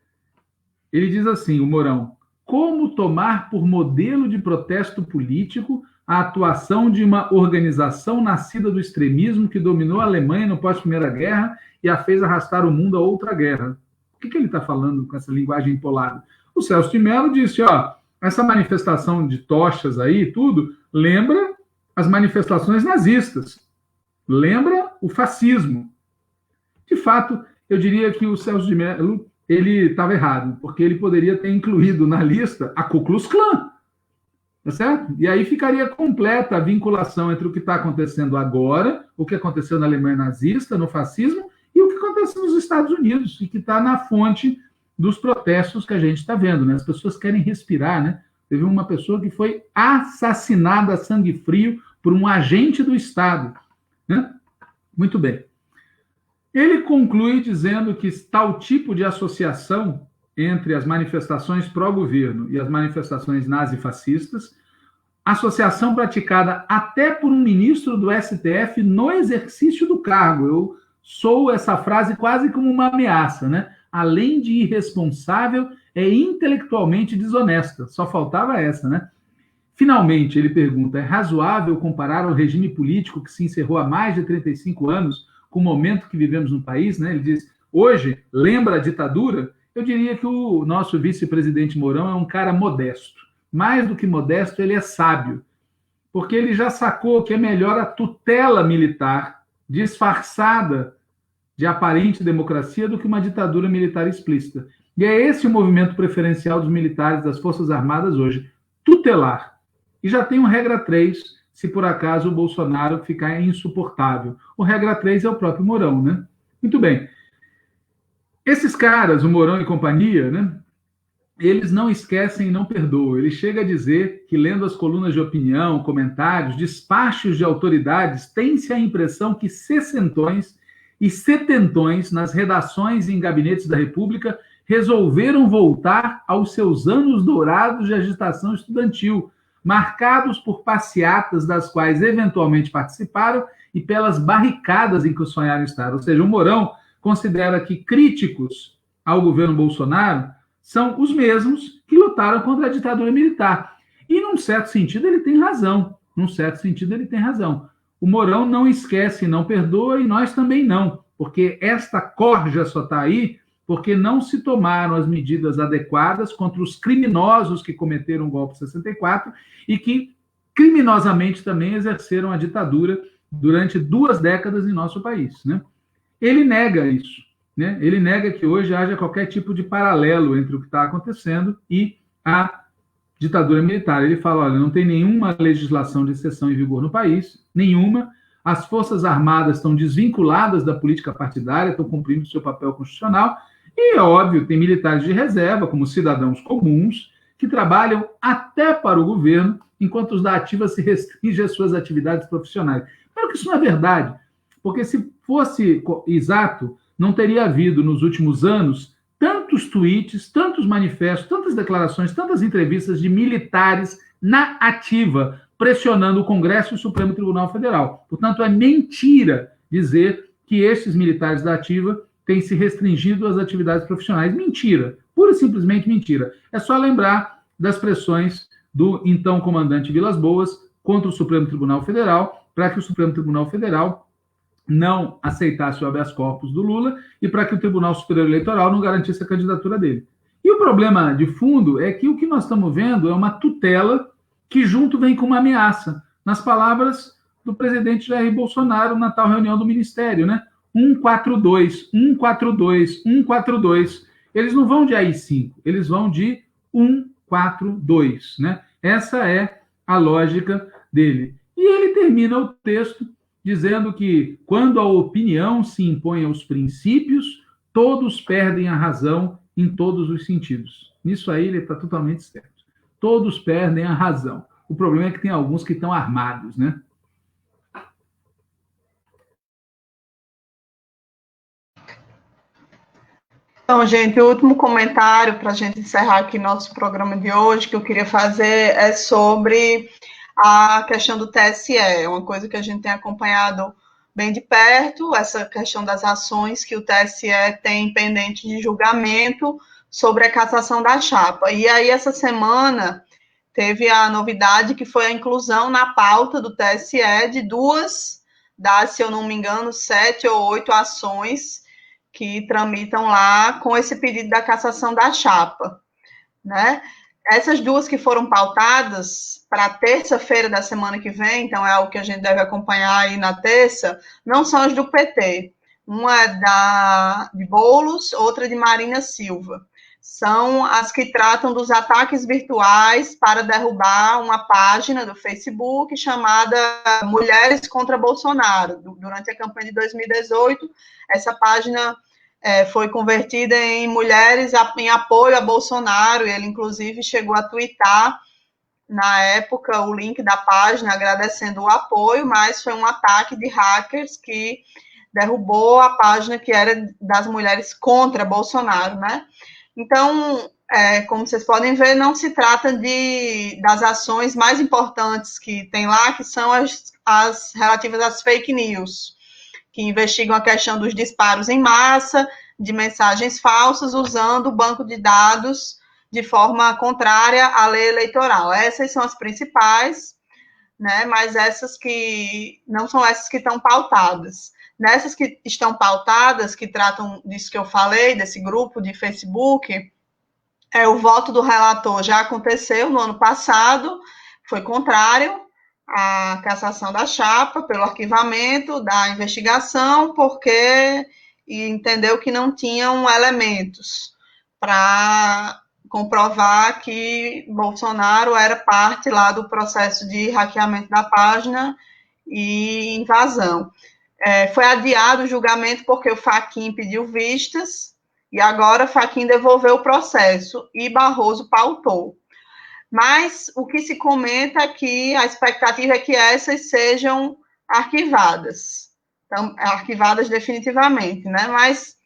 Ele diz assim, o Mourão: como tomar por modelo de protesto político a atuação de uma organização nascida do extremismo que dominou a Alemanha no pós-Primeira Guerra e a fez arrastar o mundo a outra guerra? O que ele está falando com essa linguagem empolada? O Celso de Mello disse, essa manifestação de tochas aí, tudo, lembra as manifestações nazistas, lembra o fascismo. De fato, eu diria que o Celso de Mello ele estava errado, porque ele poderia ter incluído na lista a Ku Klux Klan, tá certo? E aí ficaria completa a vinculação entre o que está acontecendo agora, o que aconteceu na Alemanha nazista, no fascismo, e o que aconteceu nos Estados Unidos, e que está na fonte dos protestos que a gente está vendo, né? As pessoas querem respirar, né? Teve uma pessoa que foi assassinada a sangue frio por um agente do Estado, né? Muito bem. Ele conclui dizendo que tal tipo de associação entre as manifestações pró-governo e as manifestações nazifascistas, associação praticada até por um ministro do STF no exercício do cargo. Eu sou essa frase quase como uma ameaça, né? Além de irresponsável, é intelectualmente desonesta. Só faltava essa, né? Finalmente, ele pergunta, é razoável comparar o regime político que se encerrou há mais de 35 anos com o momento que vivemos no país, né? Ele diz, hoje, lembra a ditadura? Eu diria que o nosso vice-presidente Mourão é um cara modesto. Mais do que modesto, ele é sábio, porque ele já sacou que é melhor a tutela militar disfarçada de aparente democracia do que uma ditadura militar explícita. E é esse o movimento preferencial dos militares das Forças Armadas hoje, tutelar. E já tem um regra 3, se por acaso o Bolsonaro ficar insuportável. O regra 3 é o próprio Mourão, né? Muito bem. Esses caras, o Mourão e companhia, né? Eles não esquecem e não perdoam. Ele chega a dizer que, lendo as colunas de opinião, comentários, despachos de autoridades, tem-se a impressão que sessentões e setentões nas redações e em gabinetes da República resolveram voltar aos seus anos dourados de agitação estudantil, marcados por passeatas das quais eventualmente participaram e pelas barricadas em que sonharam estar. Ou seja, o Mourão considera que críticos ao governo Bolsonaro são os mesmos que lutaram contra a ditadura militar. E, num certo sentido, ele tem razão. O Mourão não esquece e não perdoa, e nós também não, porque esta corja só está aí porque não se tomaram as medidas adequadas contra os criminosos que cometeram o golpe de 64 e que criminosamente também exerceram a ditadura durante 2 décadas em nosso país, né? Ele nega isso, né? Ele nega que hoje haja qualquer tipo de paralelo entre o que está acontecendo e a ditadura militar. Ele fala, olha, não tem nenhuma legislação de exceção em vigor no país, nenhuma. as Forças Armadas estão desvinculadas da política partidária, estão cumprindo seu papel constitucional, e, é óbvio, tem militares de reserva, como cidadãos comuns, que trabalham até para o governo, enquanto os da ativa se restringem às suas atividades profissionais. Claro que isso não é verdade, porque se fosse exato, não teria havido, nos últimos anos, tantos tweets, tantos manifestos, tantas declarações, tantas entrevistas de militares na ativa, pressionando o Congresso e o Supremo Tribunal Federal. Portanto, é mentira dizer que estes militares da ativa têm se restringido às atividades profissionais. Mentira, pura e simplesmente mentira. É só lembrar das pressões do então comandante Vilas Boas contra o Supremo Tribunal Federal, para que o Supremo Tribunal Federal não aceitasse o habeas corpus do Lula e para que o Tribunal Superior Eleitoral não garantisse a candidatura dele. E o problema de fundo é que o que nós estamos vendo é uma tutela que junto vem com uma ameaça. Nas palavras do presidente Jair Bolsonaro na tal reunião do Ministério, né? 142, 142, 142. Eles não vão de AI-5, eles vão de 142, né? Essa é a lógica dele. E ele termina o texto dizendo que, quando a opinião se impõe aos princípios, todos perdem a razão em todos os sentidos. Nisso aí ele está totalmente certo. Todos perdem a razão. O problema é que tem alguns que estão armados, né? Então, gente, o último comentário para a gente encerrar aqui nosso programa de hoje que eu queria fazer é sobre a questão do TSE. É uma coisa que a gente tem acompanhado bem de perto, essa questão das ações que o TSE tem pendente de julgamento sobre a cassação da chapa. E aí, essa semana, teve a novidade que foi a inclusão na pauta do TSE de duas das, se eu não me engano, 7 ou 8 ações que tramitam lá com esse pedido da cassação da chapa, né? Essas duas que foram pautadas para terça-feira da semana que vem, então é algo que a gente deve acompanhar aí na terça, não são as do PT. Uma é de Boulos, outra de Marina Silva. São as que tratam dos ataques virtuais para derrubar uma página do Facebook chamada Mulheres contra Bolsonaro. Durante a campanha de 2018, essa página foi convertida em Mulheres em apoio a Bolsonaro, e ele, inclusive, chegou a twittar, na época, o link da página agradecendo o apoio, mas foi um ataque de hackers que derrubou a página que era das mulheres contra Bolsonaro, né? Então, como vocês podem ver, não se trata das ações mais importantes que tem lá, que são as relativas às fake news, que investigam a questão dos disparos em massa, de mensagens falsas, usando o banco de dados de forma contrária à lei eleitoral. Essas são as principais, né? Mas essas que não são essas que estão pautadas. Nessas que estão pautadas, que tratam disso que eu falei, desse grupo de Facebook, o voto do relator já aconteceu no ano passado, foi contrário à cassação da chapa, pelo arquivamento da investigação, porque entendeu que não tinham elementos para comprovar que Bolsonaro era parte lá do processo de hackeamento da página e invasão. Foi adiado o julgamento porque o Fachin pediu vistas, e agora Fachin devolveu o processo, e Barroso pautou. Mas o que se comenta é que a expectativa é que essas sejam arquivadas, então, arquivadas definitivamente, né? Mas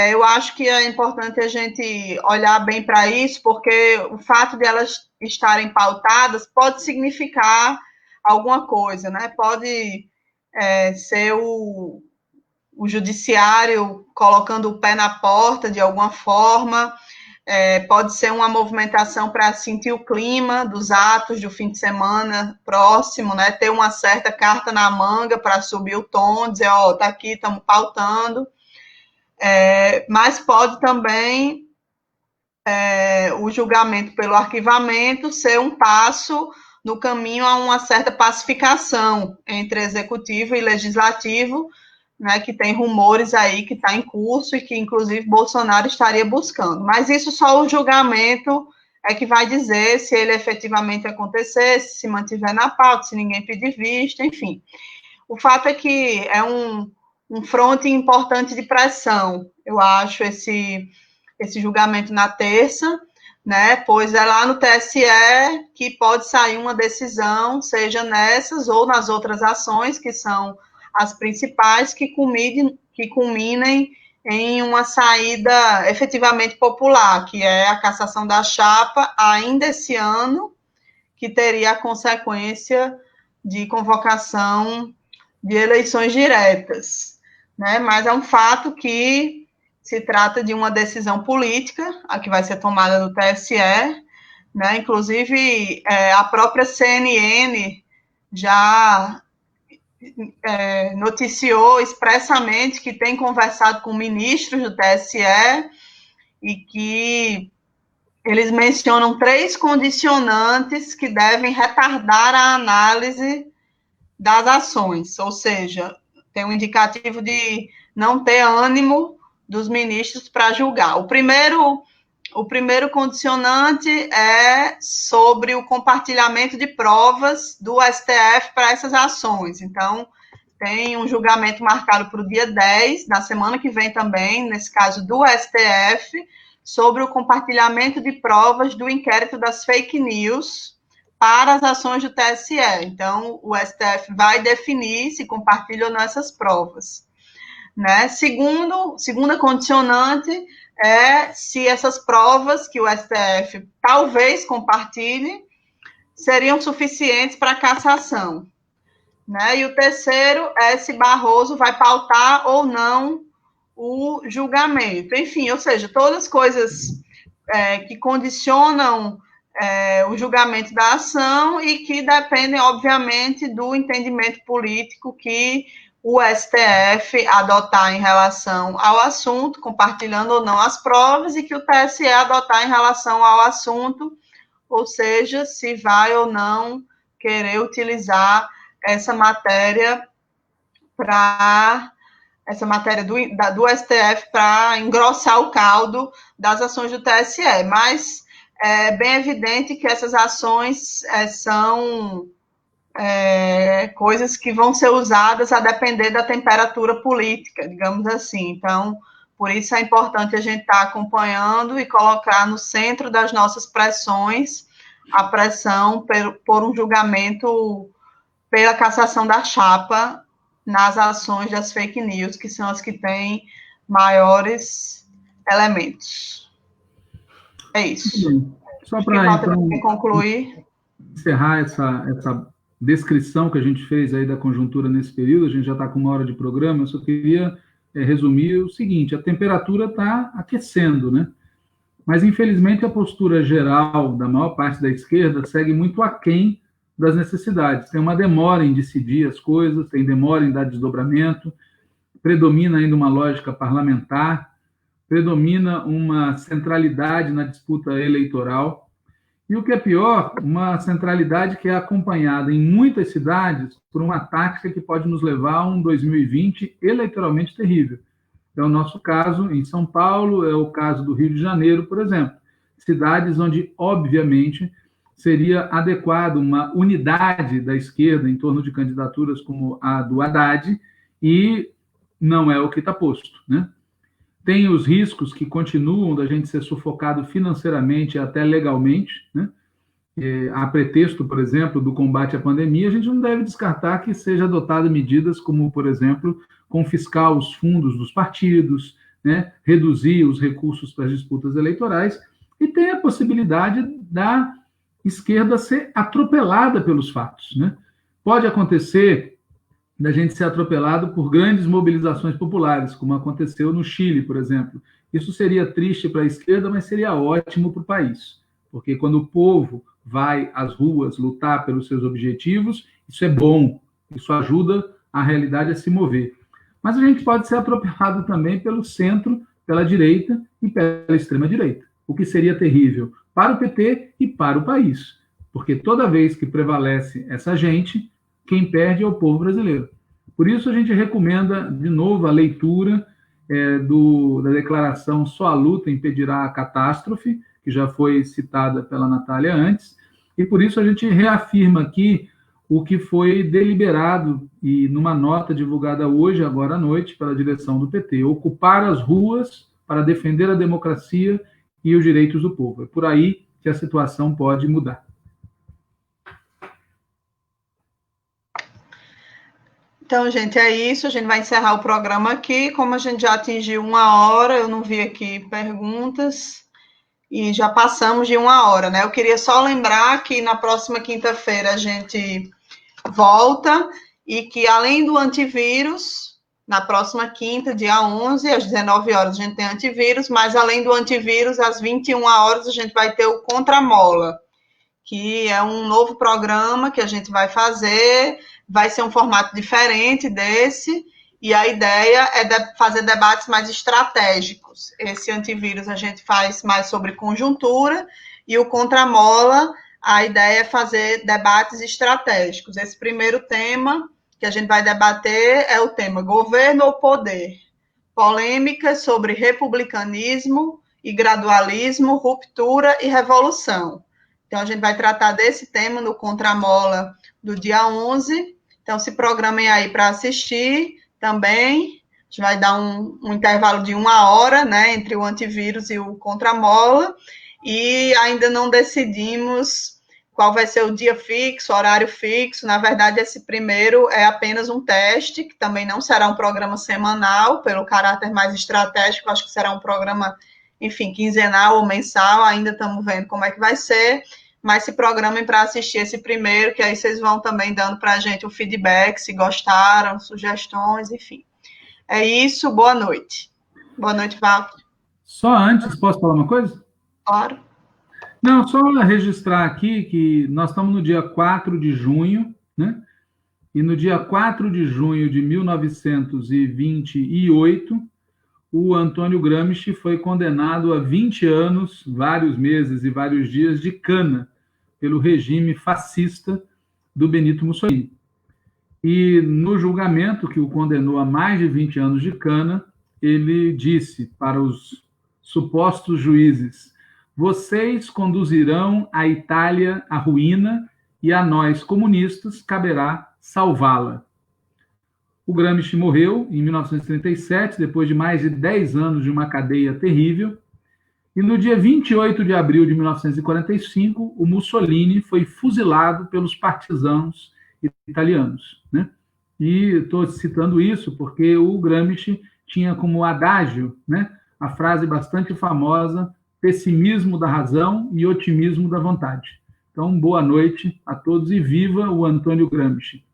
eu acho que é importante a gente olhar bem para isso, porque o fato de elas estarem pautadas pode significar alguma coisa, né? Pode ser o judiciário colocando o pé na porta de alguma forma, pode ser uma movimentação para sentir o clima dos atos do fim de semana próximo, né? Ter uma certa carta na manga para subir o tom, dizer, tá aqui, estamos pautando. Mas pode também o julgamento pelo arquivamento ser um passo no caminho a uma certa pacificação entre executivo e legislativo, né, que tem rumores aí que está em curso e que, inclusive, Bolsonaro estaria buscando. Mas isso só o julgamento é que vai dizer se ele efetivamente acontecer, se mantiver na pauta, se ninguém pedir vista, enfim. o fato é que é um fronte importante de pressão, eu acho, esse julgamento na terça, né? Pois é lá no TSE que pode sair uma decisão, seja nessas ou nas outras ações, que são as principais, que culminem em uma saída efetivamente popular, que é a cassação da chapa ainda esse ano, que teria a consequência de convocação de eleições diretas, né? Mas é um fato que se trata de uma decisão política, a que vai ser tomada no TSE, né? Inclusive, a própria CNN já noticiou expressamente que tem conversado com ministros do TSE e que eles mencionam 3 condicionantes que devem retardar a análise das ações, ou seja, tem um indicativo de não ter ânimo dos ministros para julgar. O primeiro condicionante é sobre o compartilhamento de provas do STF para essas ações. Então, tem um julgamento marcado para o dia 10, na semana que vem também, nesse caso do STF, sobre o compartilhamento de provas do inquérito das fake news para as ações do TSE. Então, o STF vai definir se compartilha ou não essas provas, né? Segunda condicionante é se essas provas que o STF talvez compartilhe seriam suficientes para cassação, né? E o terceiro é se Barroso vai pautar ou não o julgamento. Enfim, ou seja, todas as coisas que condicionam o julgamento da ação e que dependem, obviamente, do entendimento político que o STF adotar em relação ao assunto, compartilhando ou não as provas, e que o TSE adotar em relação ao assunto, ou seja, se vai ou não querer utilizar essa matéria do STF para engrossar o caldo das ações do TSE. Mas é bem evidente que essas ações são coisas que vão ser usadas a depender da temperatura política, digamos assim. Então, por isso é importante a gente estar acompanhando e colocar no centro das nossas pressões a pressão por um julgamento pela cassação da chapa nas ações das fake news, que são as que têm maiores elementos. É isso. Só para então, concluir. Encerrar essa descrição que a gente fez aí da conjuntura nesse período, a gente já está com 1 hora de programa, eu só queria resumir o seguinte: a temperatura está aquecendo, né? Mas, infelizmente, a postura geral da maior parte da esquerda segue muito aquém das necessidades. Tem uma demora em decidir as coisas, tem demora em dar desdobramento, predomina ainda uma lógica parlamentar, predomina uma centralidade na disputa eleitoral, e o que é pior, uma centralidade que é acompanhada em muitas cidades por uma tática que pode nos levar a um 2020 eleitoralmente terrível. É o nosso caso em São Paulo, é o caso do Rio de Janeiro, por exemplo. Cidades onde, obviamente, seria adequado uma unidade da esquerda em torno de candidaturas como a do Haddad, e não é o que está posto, né? Tem os riscos que continuam da gente ser sufocado financeiramente e até legalmente, né? A pretexto, por exemplo, do combate à pandemia, a gente não deve descartar que seja adotado medidas como, por exemplo, confiscar os fundos dos partidos, né? Reduzir os recursos para as disputas eleitorais, e tem a possibilidade da esquerda ser atropelada pelos fatos, né? Pode acontecer da gente ser atropelado por grandes mobilizações populares, como aconteceu no Chile, por exemplo. Isso seria triste para a esquerda, mas seria ótimo para o país, porque quando o povo vai às ruas lutar pelos seus objetivos, isso é bom, isso ajuda a realidade a se mover. Mas a gente pode ser atropelado também pelo centro, pela direita e pela extrema-direita, o que seria terrível para o PT e para o país, porque toda vez que prevalece essa gente, quem perde é o povo brasileiro. Por isso, a gente recomenda, de novo, a leitura da declaração Só a Luta Impedirá a Catástrofe, que já foi citada pela Natália antes, e por isso a gente reafirma aqui o que foi deliberado e numa nota divulgada hoje, agora à noite, pela direção do PT, ocupar as ruas para defender a democracia e os direitos do povo. É por aí que a situação pode mudar. Então, gente, é isso. A gente vai encerrar o programa aqui. Como a gente já atingiu 1 hora, eu não vi aqui perguntas e já passamos de 1 hora, né? Eu queria só lembrar que na próxima quinta-feira a gente volta e que, além do antivírus, na próxima quinta, dia 11, às 19 horas, a gente tem antivírus, mas além do antivírus, às 21 horas, a gente vai ter o Contramola, que é um novo programa que a gente vai fazer, vai ser um formato diferente desse, e a ideia é fazer debates mais estratégicos. Esse antivírus a gente faz mais sobre conjuntura, e o Contramola, a ideia é fazer debates estratégicos. Esse primeiro tema que a gente vai debater é o tema Governo ou Poder? Polêmicas sobre republicanismo e gradualismo, ruptura e revolução. Então, a gente vai tratar desse tema no Contramola do dia 11. Então, se programem aí para assistir também. A gente vai dar um intervalo de 1 hora, né, entre o antivírus e o Contramola. E ainda não decidimos qual vai ser o dia fixo, horário fixo. Na verdade, esse primeiro é apenas um teste, que também não será um programa semanal, pelo caráter mais estratégico. Acho que será um programa, enfim, quinzenal ou mensal. Ainda estamos vendo como é que vai ser. Mas se programem para assistir esse primeiro, que aí vocês vão também dando para a gente o feedback, se gostaram, sugestões, enfim. É isso, boa noite. Boa noite, Walter. Só antes, posso falar uma coisa? Claro. Não, só registrar aqui que nós estamos no dia 4 de junho, né? E no dia 4 de junho de 1928, o Antônio Gramsci foi condenado a 20 anos, vários meses e vários dias de cana pelo regime fascista do Benito Mussolini. E no julgamento que o condenou a mais de 20 anos de cana, ele disse para os supostos juízes: vocês conduzirão a Itália à ruína e a nós, comunistas, caberá salvá-la. O Gramsci morreu em 1937, depois de mais de 10 anos de uma cadeia terrível. E no dia 28 de abril de 1945, o Mussolini foi fuzilado pelos partisãos italianos, né? E estou citando isso porque o Gramsci tinha como adágio, né, a frase bastante famosa: pessimismo da razão e otimismo da vontade. Então, boa noite a todos e viva o Antônio Gramsci.